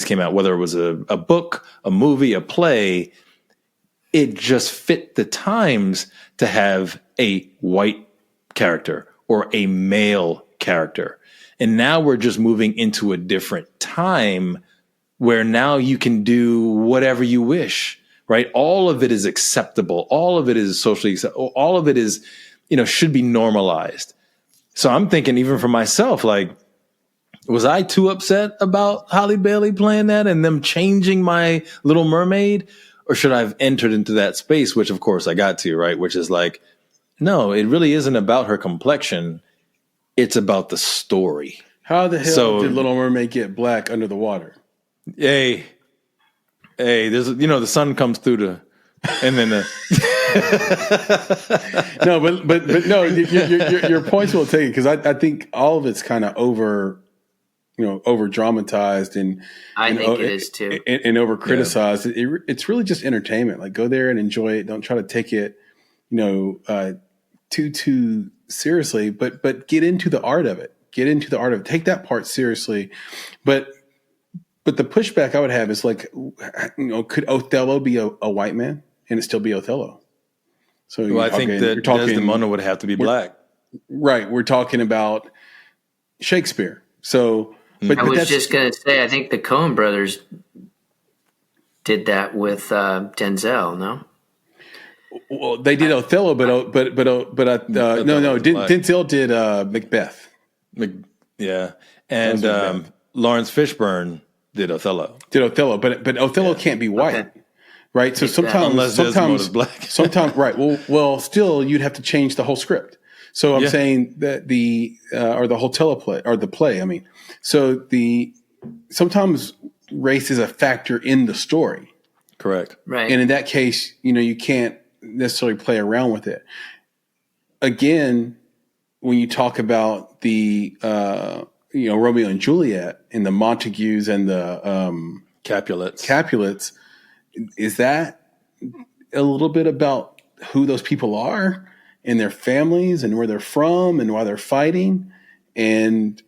came out, whether it was a book, a movie, a play, it just fit the times to have a white character or a male character. And now we're just moving into a different time where now you can do whatever you wish, right? All of it is acceptable. All of it is socially acceptable. All of it is, should be normalized. So I'm thinking, even for myself, like, was I too upset about Halle Bailey playing that and them changing my Little Mermaid? Or should I have entered into that space, which of course I got to, right? Which is like, no, it really isn't about her complexion. It's about the story. How the hell did Little Mermaid get black under the water? Hey, there's, the sun comes through and then no, but no, your point's well taken, because I think all of it's kind of over dramatized and I think it is too, and over criticized. Yeah. It's really just entertainment. Like, go there and enjoy it. Don't try to take it, too seriously. But get into the art of it. Take that part seriously. But the pushback I would have is like, could Othello be a white man and it still be Othello? So I think that Desdemona would have to be black. Right. We're talking about Shakespeare. So. But I was just going to say, I think the Coen brothers did that with Denzel. No, well, they did Othello, but Denzel did Macbeth. Yeah, and Lawrence Fishburne did Othello. But Othello can't be white, okay. Right? So sometimes Desmond is black. Sometimes, right? Well, still, you'd have to change the whole script. So I'm saying that the whole teleplay or the play. I mean, so sometimes race is a factor in the story. Correct. Right. And in that case, you can't necessarily play around with it. Again, when you talk about the Romeo and Juliet and the Montagues and the Capulets, is that a little bit about who those people are and their families and where they're from and why they're fighting? And,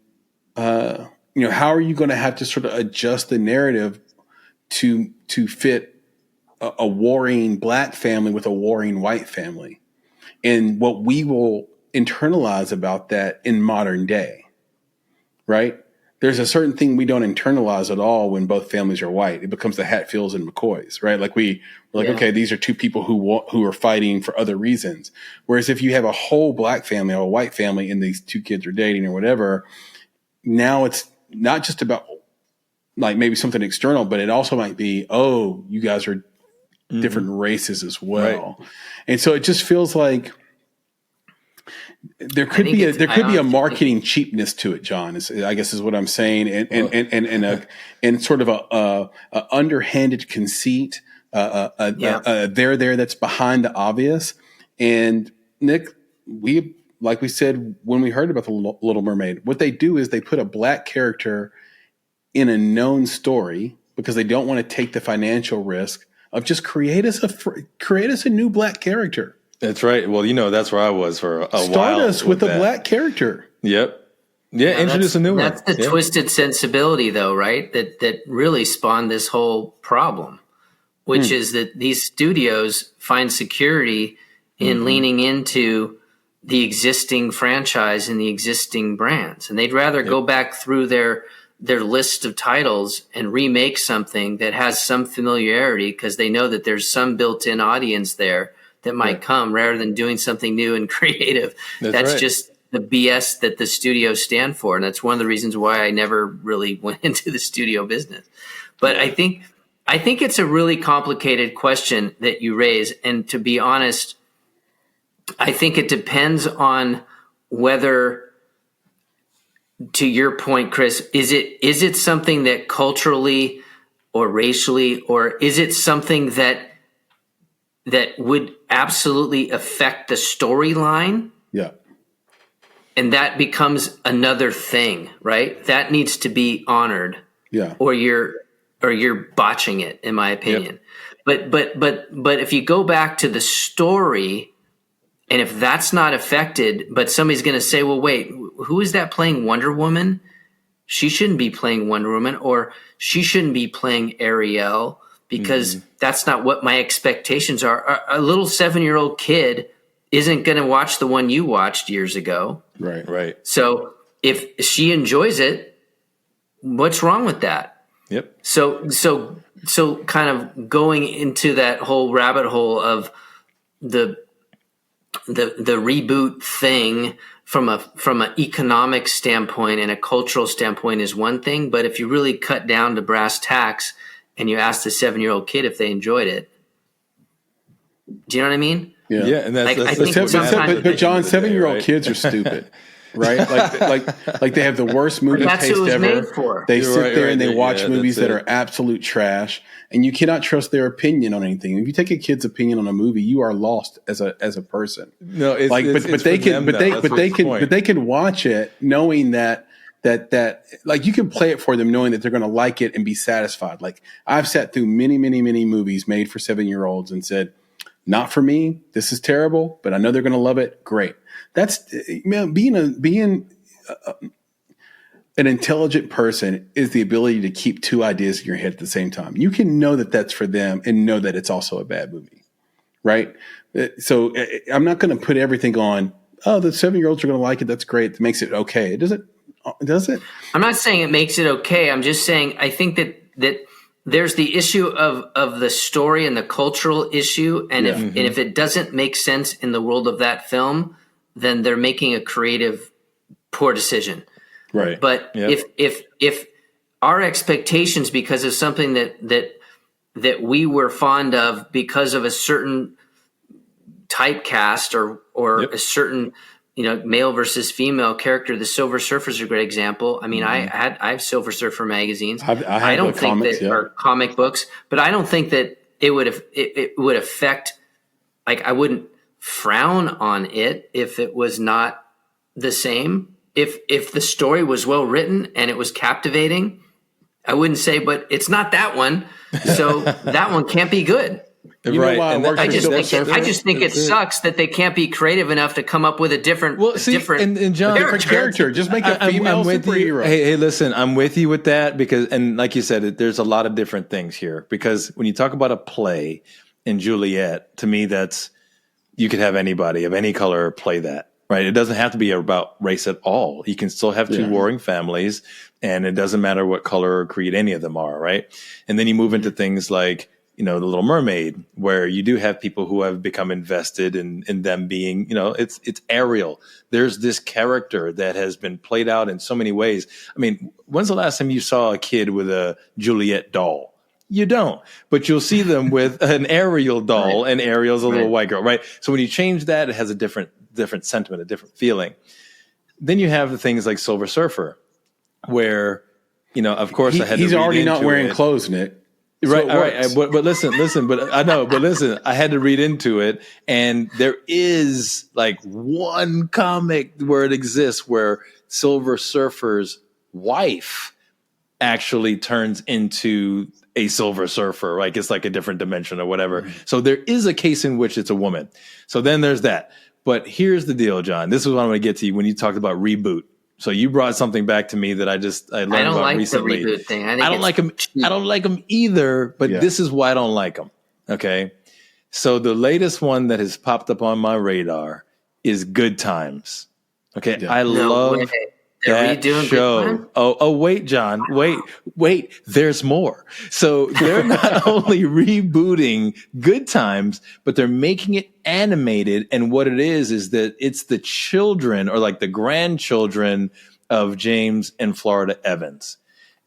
how are you going to have to sort of adjust the narrative to fit a warring black family with a warring white family? And what we will internalize about that in modern day, right? There's a certain thing we don't internalize at all when both families are white. It becomes the Hatfields and McCoys, right? Like we're like, okay, these are two people who are fighting for other reasons. Whereas if you have a whole black family or a white family and these two kids are dating or whatever, now it's not just about like maybe something external, but it also might be, oh, you guys are different races as well. Right. And so it just feels like there could be a marketing cheapness to it, John. I guess is what I'm saying, and sort of a underhanded conceit, there that's behind the obvious. And Nick, like we said when we heard about the Little Mermaid, what they do is they put a black character in a known story because they don't want to take the financial risk of just create us a new black character. That's right. Well, that's where I was for a while. Start us with a black character. Yep. Yeah, introduce a new one. That's the twisted sensibility, though, right? That really spawned this whole problem, which is that these studios find security in leaning into the existing franchise and the existing brands. And they'd rather go back through their list of titles and remake something that has some familiarity because they know that there's some built-in audience there that might come rather than doing something new and creative. That's just the BS that the studios stand for. And that's one of the reasons why I never really went into the studio business. But I think it's a really complicated question that you raise. And to be honest, I think it depends on whether, to your point, Chris, is it something that culturally or racially, or is it something that would absolutely affect the storyline? Yeah. And that becomes another thing, right? That needs to be honored. Yeah. Or you're botching it, in my opinion. Yep. But if you go back to the story, and if that's not affected, but somebody's going to say, well, wait, who is that playing Wonder Woman? She shouldn't be playing Wonder Woman, or she shouldn't be playing Ariel, because that's not what my expectations are. A little 7-year-old kid isn't going to watch the one you watched years ago. Right. So if she enjoys it, what's wrong with that? Yep. So kind of going into that whole rabbit hole of the reboot thing from an economic standpoint and a cultural standpoint is one thing, but if you really cut down to brass tacks and you ask the 7-year-old kid if they enjoyed it, do you know what I mean? Yeah, and that's but John, 7-year-old kids are stupid, right? Like they have the worst movie taste ever. Made for. They sit there and they watch movies that are absolute trash, and you cannot trust their opinion on anything. If you take a kid's opinion on a movie, you are lost as a person. No, they can watch it knowing that like you can play it for them knowing that they're going to like it and be satisfied. Like I've sat through many movies made for 7-year-olds and said, not for me. This is terrible, but I know they're going to love it. Great. That's being an intelligent person is the ability to keep two ideas in your head at the same time. You can know that that's for them and know that it's also a bad movie, right? So I'm not going to put everything on, oh, the 7-year-olds are going to like it. That's great. It makes it okay. Does it? I'm not saying it makes it okay. I'm just saying I think that there's the issue of the story and the cultural issue. And if it doesn't make sense in the world of that film, then they're making a creative poor decision. Right. But if our expectations, because of something that we were fond of because of a certain typecast or a certain male versus female character. The Silver Surfer is a great example. I mean, I have Silver Surfer magazines. I don't think comics, or comic books, but I don't think that it would affect. Like, I wouldn't frown on it if it was not the same. If the story was well written and it was captivating, I wouldn't say, but it's not that one, so that one can't be good. You know why I just think it sucks that they can't be creative enough to come up with a different, and John, different character. Just make a female superhero. Hey, listen, I'm with you with that because, and like you said, there's a lot of different things here. Because when you talk about a play in Juliet, to me, you could have anybody of any color play that. Right. It doesn't have to be about race at all. You can still have two warring families, and it doesn't matter what color or creed any of them are. Right. And then you move into things like, The Little Mermaid, where you do have people who have become invested in them being, it's Ariel. There's this character that has been played out in so many ways. I mean, when's the last time you saw a kid with a Juliet doll? You don't, but you'll see them with an Ariel doll, and Ariel's a little white girl, right? So when you change that, it has a different sentiment, a different feeling. Then you have the things like Silver Surfer, where, of course, I had to he's already not wearing clothes, Nick. Right, all right. But listen, but I know, but listen, I had to read into it, and there is like one comic where it exists where Silver Surfer's wife actually turns into a Silver Surfer, like it's like a different dimension or whatever. Mm-hmm. So there is a case in which it's a woman. So then there's that. But here's the deal, John. This is what I'm going to get to you when you talked about reboot. So you brought something back to me that I learned about recently. I don't like the reboot thing. I don't like them. I don't like them either. But this is why I don't like them. Okay. So the latest one that has popped up on my radar is Good Times. Okay. Yeah. I love that show. Oh, wait, John. Wait. There's more. So they're not only rebooting Good Times, but they're making it animated. And what it is that it's the children or like the grandchildren of James and Florida Evans.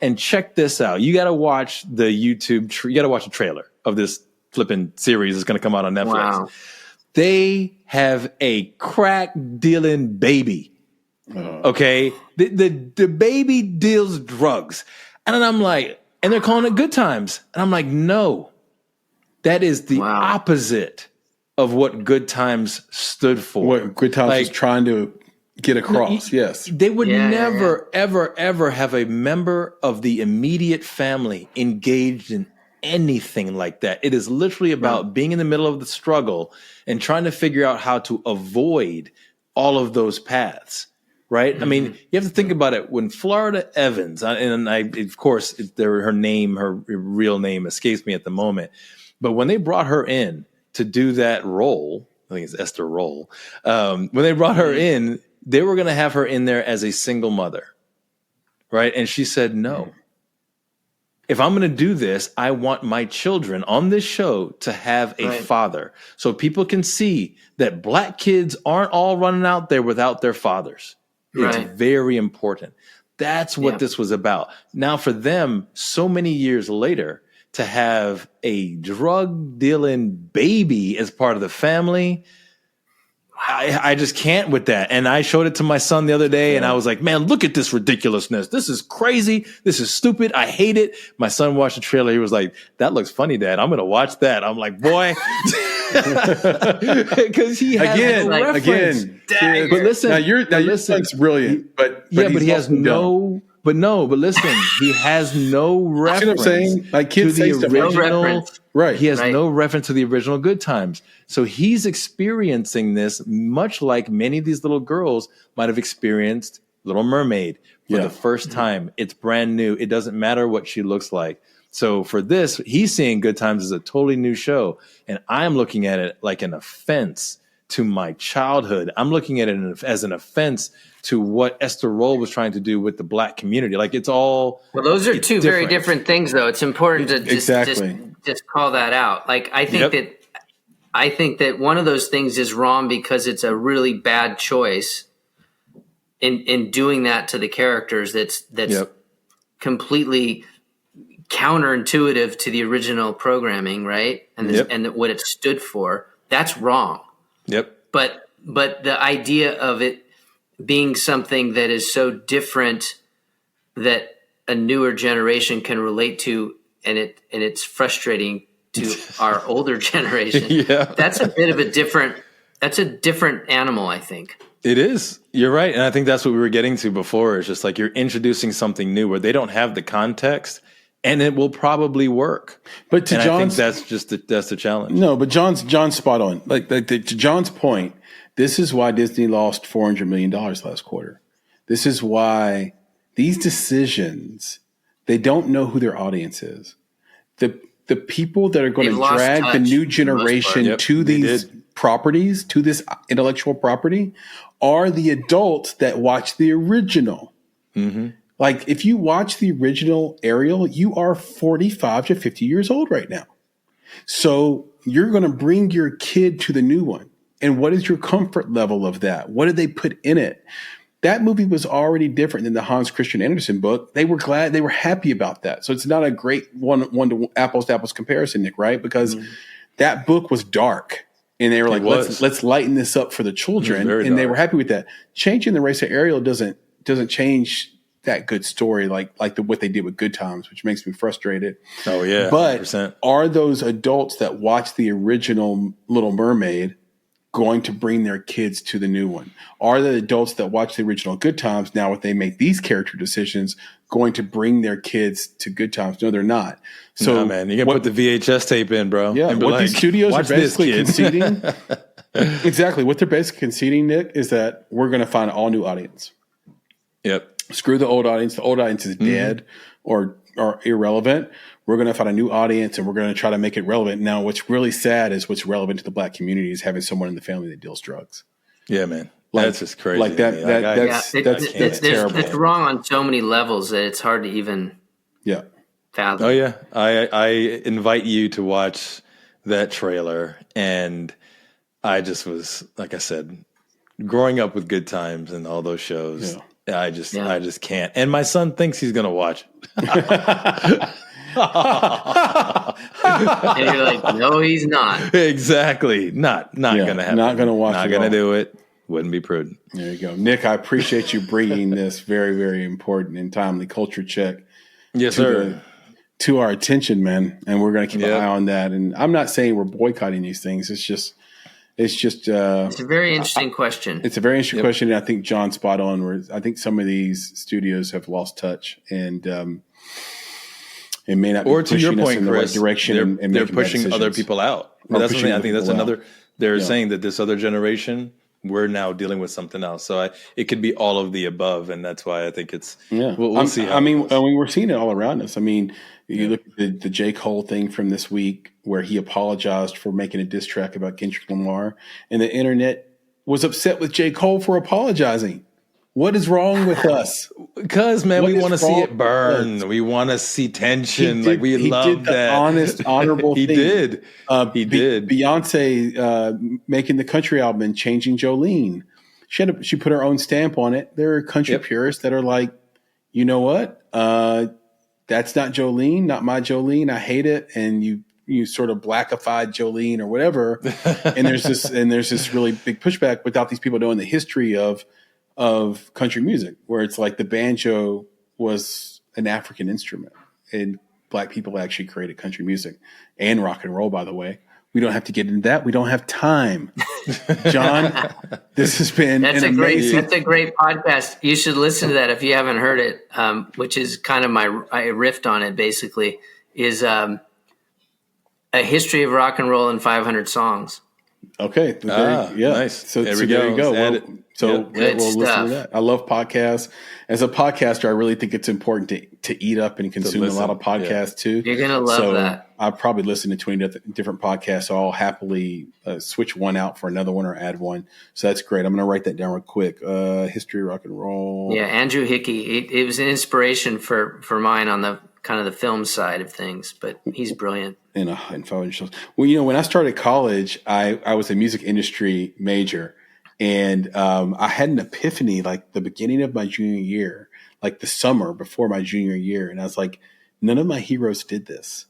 And check this out. You got to watch the YouTube. You got to watch a trailer of this flipping series that's going to come out on Netflix. Wow. They have a crack dealing baby. Okay, the baby deals drugs, and then I'm like, and they're calling it Good Times, and I'm like, no, that is the opposite of what Good Times stood for. What Good Times is trying to get across. Yes, they would never, ever have a member of the immediate family engaged in anything like that. It is literally about being in the middle of the struggle and trying to figure out how to avoid all of those paths. Right. Mm-hmm. I mean, you have to think about it. When Florida Evans, and of course, her real name escapes me at the moment. But when they brought her in to do that role, I think it's Esther Roll. When they brought her in, they were going to have her in there as a single mother. Right. And she said, no, if I'm going to do this, I want my children on this show to have a father so people can see that Black kids aren't all running out there without their fathers. It's very important. That's what this was about. Now, for them, so many years later, to have a drug dealing baby as part of the family, I just can't with that. And I showed it to my son the other day, and I was like, man, look at this ridiculousness. This is crazy. This is stupid. I hate it. My son watched the trailer. He was like, that looks funny, Dad. I'm going to watch that. I'm like, boy. Because he has reference. But listen, now your son's brilliant, but he has no. But listen, he has no reference. You know what I'm saying? Like kids to the original, right? He has no reference to the original Good Times, so he's experiencing this much like many of these little girls might have experienced Little Mermaid for the first time. It's brand new. It doesn't matter what she looks like. So for this, he's seeing Good Times as a totally new show, and I'm looking at it like an offense to my childhood. I'm looking at it as an offense to what Esther Roll was trying to do with the Black community. Like it's all those are two very different things, though. It's important to just call that out. Like I think that one of those things is wrong because it's a really bad choice in doing that to the characters. That's completely counterintuitive to the original programming, right? And what it stood for. That's wrong. Yep. But the idea of it being something that is so different that a newer generation can relate to, and it's frustrating to our older generation. Yeah. That's a bit of a different animal, I think. It is. You're right. And I think that's what we were getting to before. It's just like you're introducing something new where they don't have the context, and it will probably work. But to and John's, I think that's the challenge. No, but John's spot on. To John's point, this is why Disney lost $400 million last quarter. This is why these decisions, they don't know who their audience is. The people that are going to drag the new generation to these properties, to this intellectual property, are the adults that watch the original. Mm-hmm. Like, if you watch the original Ariel, you are 45 to 50 years old right now. So you're going to bring your kid to the new one. And what is your comfort level of that? What did they put in it? That movie was already different than the Hans Christian Andersen book. They were happy about that. So it's not a great one to apples comparison, Nick, right? Because that book was dark. And they were like, let's lighten this up for the children. And they were happy with that. Changing the race of Ariel doesn't change that good story like what they did with Good Times, which makes me frustrated. Oh, yeah. But 100%. Are those adults that watch the original Little Mermaid going to bring their kids to the new one? Are the adults that watch the original Good Times, now if they make these character decisions, going to bring their kids to Good Times? No, they're not. So, nah, man, you got to put the VHS tape in, bro. Yeah, what these studios are basically conceding, exactly, what they're basically conceding, Nick, is that we're going to find an all-new audience. Yep. Screw the old audience. The old audience is dead or irrelevant. We're going to find a new audience, and we're going to try to make it relevant. Now, what's really sad is what's relevant to the Black community is having someone in the family that deals drugs. Yeah, man. That's just crazy. Like that. That's terrible. It's wrong on so many levels that it's hard to even fathom. Oh, yeah. I invite you to watch that trailer. And I just was, like I said, growing up with Good Times and all those shows, I just can't. And my son thinks he's going to watch it. And you're like, no, he's not. Exactly. Not going to happen. Not going to watch it. Not going to do it. Wouldn't be prudent. There you go. Nick, I appreciate you bringing this very, very important and timely culture check to our attention, man. And we're going to keep an eye on that. And I'm not saying we're boycotting these things. It's just it's a very interesting question. It's a very interesting question. And I think John's spot on, where I think some of these studios have lost touch and it may not be or to your point, in the Chris, right direction. They're pushing other people out. That's the thing. I think that's another. They're saying that this other generation, we're now dealing with something else. So it could be all of the above, and that's why I think it's. Yeah, we'll see. I mean, we're seeing it all around us. I mean, you look at the J. Cole thing from this week, where he apologized for making a diss track about Kendrick Lamar, and the internet was upset with J. Cole for apologizing. What is wrong with us? Because, man, we want to see it burn. We want to see tension. We love that. Honest, honorable he thing. Did. He did. Beyonce making the country album and changing Jolene. She put her own stamp on it. There are country purists that are like, you know what? That's not Jolene, not my Jolene. I hate it. And you sort of blackified Jolene or whatever. and there's this really big pushback without these people knowing the history of country music, where it's like the banjo was an African instrument and Black people actually created country music and rock and roll, by the way. We don't have to get into that. We don't have time. John, this has been amazing. That's a great podcast. You should listen to that if you haven't heard it, which is kind of I riffed on it basically, is a history of rock and roll in 500 songs. Okay. Nice. So there you go. We'll listen to that. I love podcasts. As a podcaster, I really think it's important to eat up and consume a lot of podcasts too. You're going to love that. I probably listen to 20 different podcasts. So I'll happily switch one out for another one or add one. So that's great. I'm going to write that down real quick. History of rock and roll. Yeah. Andrew Hickey. It was an inspiration for mine on the kind of the film side of things, but he's brilliant. In 500 shows. Well, when I started college, I was a music industry major. And I had an epiphany like the beginning of my junior year, like the summer before my junior year. And I was like, none of my heroes did this.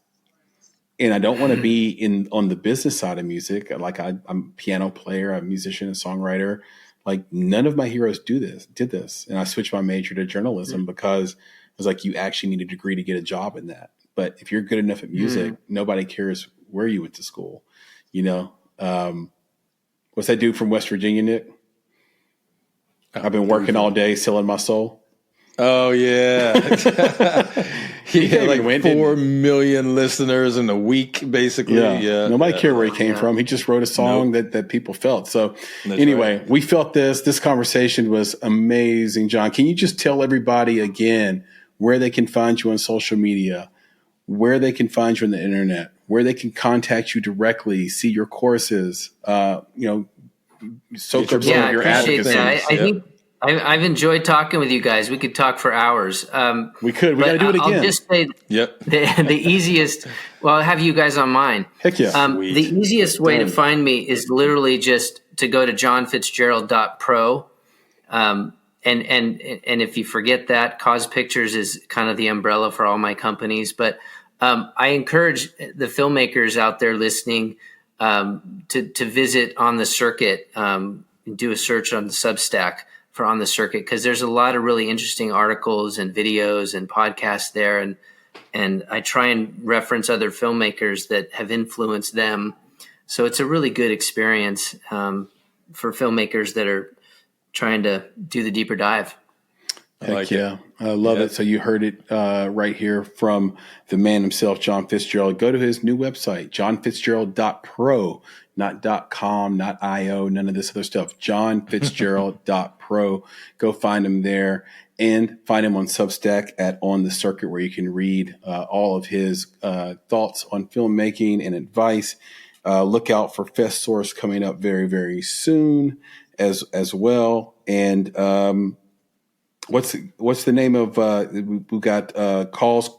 and I don't want to be on the business side of music. Like I'm a piano player, a musician, a songwriter. Like none of my heroes did this. And I switched my major to journalism because I was like, you actually need a degree to get a job in that. But if you're good enough at music, nobody cares where you went to school. What's that dude from West Virginia, Nick? I've been working all day selling my soul. Oh yeah, he had like 4 million listeners in a week, basically. Yeah. Nobody cared where he came from. He just wrote a song that people felt. So anyway, we felt this. This conversation was amazing, Jon. Can you just tell everybody again where they can find you on social media, where they can find you on the internet, where they can contact you directly, see your courses, soak up some of your advocacy. I think I've enjoyed talking with you guys. We could talk for hours. We got to do it again. I'll just say the easiest, well, I'll have you guys on mine. Heck yeah. The easiest way to find me is literally just to go to jonfitzgerald.pro. And if you forget that, Cause Pictures is kind of the umbrella for all my companies. But I encourage the filmmakers out there listening to visit On the Circuit, do a search on the Substack for On the Circuit, because there's a lot of really interesting articles and videos and podcasts there. And I try and reference other filmmakers that have influenced them. So it's a really good experience for filmmakers that are trying to do the deeper dive. Heck yeah. I love it. So you heard it right here from the man himself, Jon Fitzgerald. Go to his new website, jonfitzgerald.pro, not .com, not .io, none of this other stuff. jonfitzgerald.pro. Go find him there and find him on Substack at On the Circuit, where you can read all of his thoughts on filmmaking and advice. Look out for Fest Source coming up very, very soon as well. And what's the name of we got Cause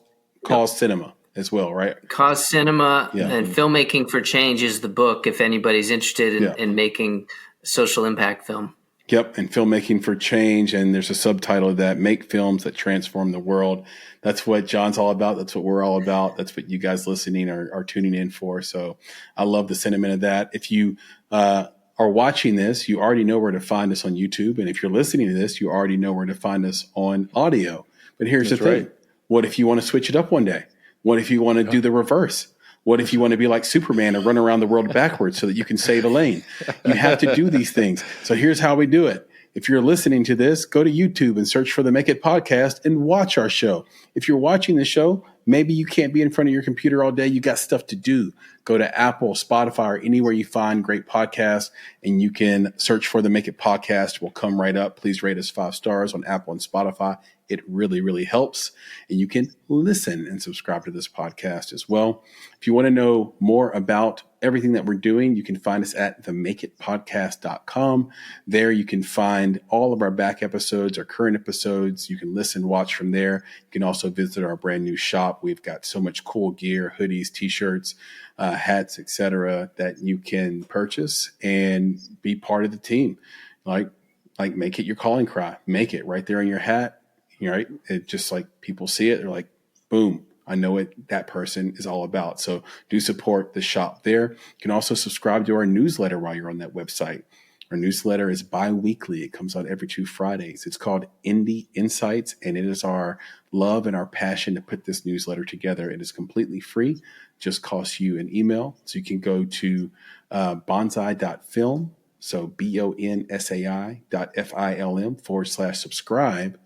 Cinema as well, right? Cause Cinema and Filmmaking for Change is the book if anybody's interested in making social impact film. Yep, and Filmmaking for Change, and there's a subtitle of that, Make Films That Transform the World. That's what Jon's all about. That's what we're all about. That's what you guys listening are tuning in for. So I love the sentiment of that. If you are watching this, you already know where to find us on YouTube. And if you're listening to this, you already know where to find us on audio. But here's the thing. What if you want to switch it up one day? What if you want to do the reverse? What if you want to be like Superman and run around the world backwards so that you can save a lane? You have to do these things. So here's how we do it. If you're listening to this, go to YouTube and search for the Make It Podcast and watch our show. If you're watching the show, maybe you can't be in front of your computer all day. You got stuff to do. Go to Apple, Spotify, or anywhere you find great podcasts, and you can search for the Make It Podcast. We'll come right up. Please rate us 5 stars on Apple and Spotify. It really, really helps. And you can listen and subscribe to this podcast as well. If you want to know more about everything that we're doing, you can find us at themakeitpodcast.com. There you can find all of our back episodes, our current episodes. You can listen, watch from there. You can also visit our brand new shop. We've got so much cool gear, hoodies, t-shirts, hats, etc., that you can purchase and be part of the team. Like make it your calling cry. Make it right there on your hat. Right? It just like people see it, they're like, boom, I know what that person is all about. So do support the shop there. You can also subscribe to our newsletter while you're on that website. Our newsletter is bi-weekly. It comes out every 2 Fridays. It's called Indie Insights, and it is our love and our passion to put this newsletter together. It is completely free. Just costs you an email. So you can go to bonsai.film. So bonsai.film/subscribe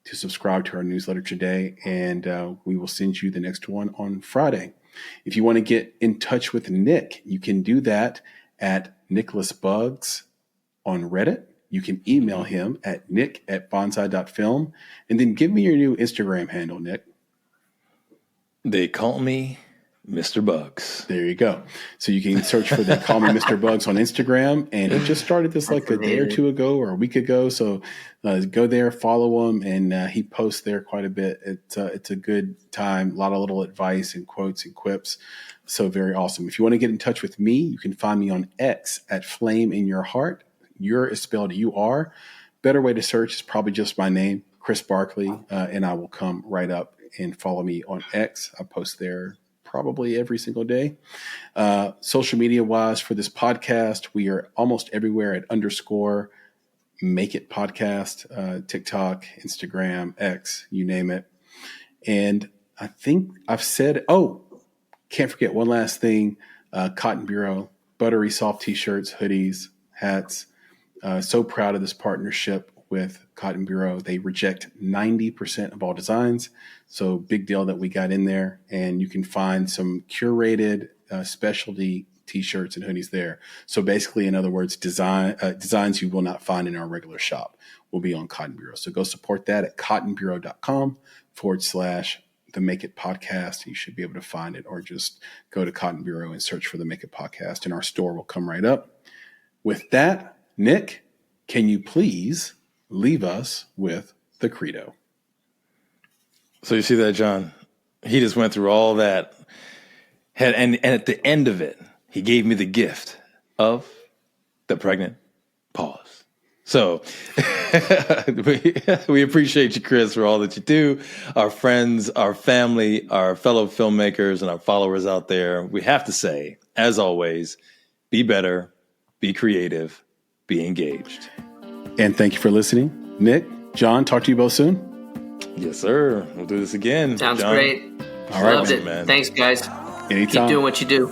to subscribe to our newsletter today, and we will send you the next one on Friday. If you want to get in touch with Nick, you can do that at Nicholas Bugs on Reddit. You can email him at nick@bonsai.film, and then give me your new Instagram handle, Nick. They call me Mr. Bugs. There you go. So you can search for that Call Me Mr. Bugs on Instagram. And he just started this like a day or two ago or a week ago. So go there, follow him. And he posts there quite a bit. It's a good time. A lot of little advice and quotes and quips. So very awesome. If you want to get in touch with me, you can find me on X at Flame in Your Heart. Your is spelled UR. Better way to search is probably just my name, Chris Barkley. And I will come right up and follow me on X. I post there probably every single day. Social media wise for this podcast, we are almost everywhere at _ Make It Podcast, TikTok, Instagram, X, you name it. And I think I've said, can't forget one last thing. Cotton Bureau, buttery soft t-shirts, hoodies, hats. So proud of this partnership with Cotton Bureau. They reject 90% of all designs. So big deal that we got in there. And you can find some curated specialty t-shirts and hoodies there. So basically, in other words, designs you will not find in our regular shop will be on Cotton Bureau. So go support that at cottonbureau.com/the Make It Podcast. You should be able to find it, or just go to Cotton Bureau and search for the Make It Podcast, and our store will come right up. With that, Nick, can you please leave us with the credo? So you see that, John? He just went through all that. And at the end of it, he gave me the gift of the pregnant pause. So we appreciate you, Chris, for all that you do. Our friends, our family, our fellow filmmakers, and our followers out there, we have to say, as always, be better, be creative, be engaged. And thank you for listening. Nick, John, talk to you both soon. Yes, sir. We'll do this again. Sounds John. great. All right, Loved it. man. Thanks, guys. Anytime. Keep doing what you do.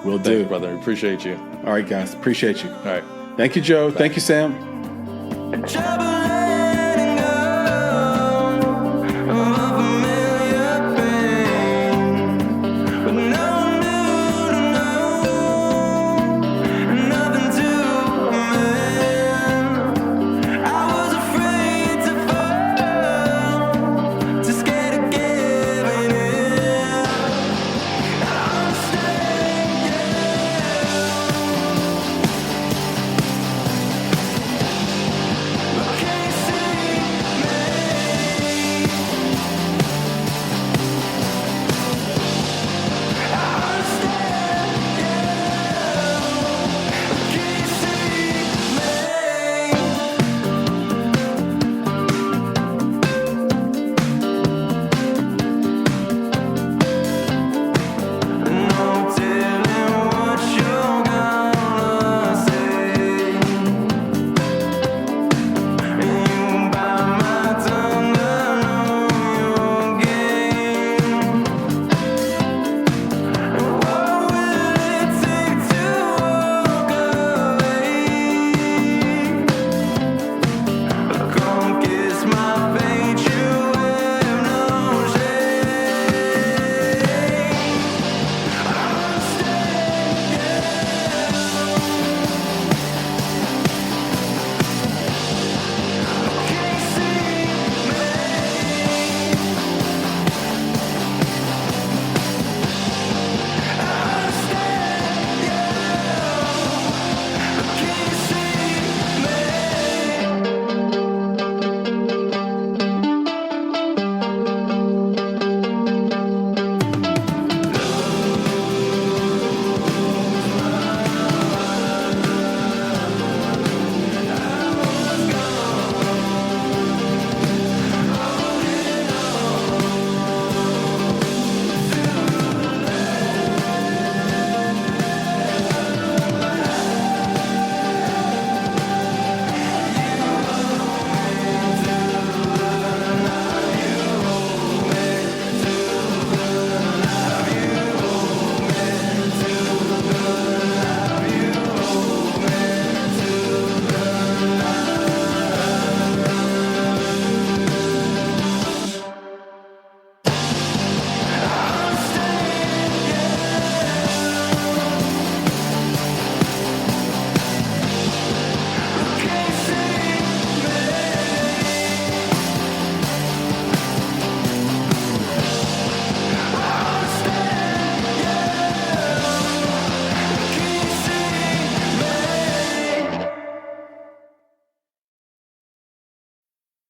We'll Thank do. you, brother. Appreciate you. All right, guys. Appreciate you. All right. Thank you, Joe. Bye. Thank you, Sam. Okay.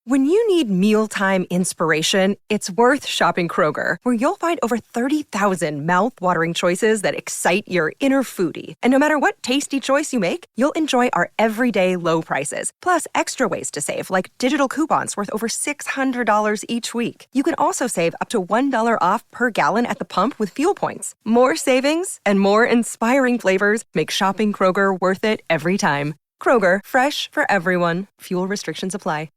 When you need mealtime inspiration, it's worth shopping Kroger, where you'll find over 30,000 mouth-watering choices that excite your inner foodie. And no matter what tasty choice you make, you'll enjoy our everyday low prices, plus extra ways to save, like digital coupons worth over $600 each week. You can also save up to $1 off per gallon at the pump with fuel points. More savings and more inspiring flavors make shopping Kroger worth it every time. Kroger, fresh for everyone. Fuel restrictions apply.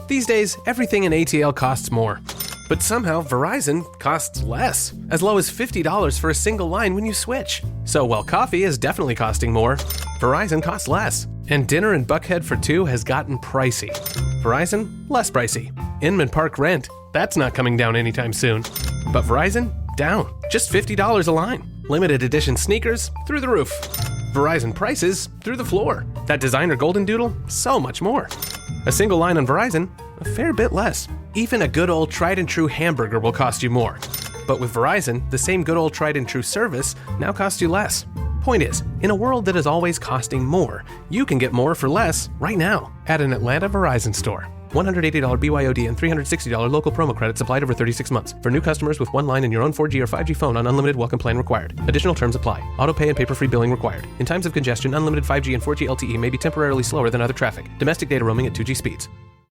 These days, everything in ATL costs more. But somehow, Verizon costs less, as low as $50 for a single line when you switch. So while coffee is definitely costing more, Verizon costs less. And dinner in Buckhead for two has gotten pricey. Verizon, less pricey. Inman Park rent, that's not coming down anytime soon. But Verizon, down. Just $50 a line. Limited edition sneakers, through the roof. Verizon prices, through the floor. That designer golden doodle, so much more. A single line on Verizon, a fair bit less. Even a good old tried and true hamburger will cost you more. But with Verizon, the same good old tried and true service now costs you less. Point is, in a world that is always costing more, you can get more for less right now at an Atlanta Verizon store. $180 BYOD and $360 local promo credits applied over 36 months. For new customers with one line and your own 4G or 5G phone on unlimited welcome plan required. Additional terms apply. Auto pay and paper-free billing required. In times of congestion, unlimited 5G and 4G LTE may be temporarily slower than other traffic. Domestic data roaming at 2G speeds.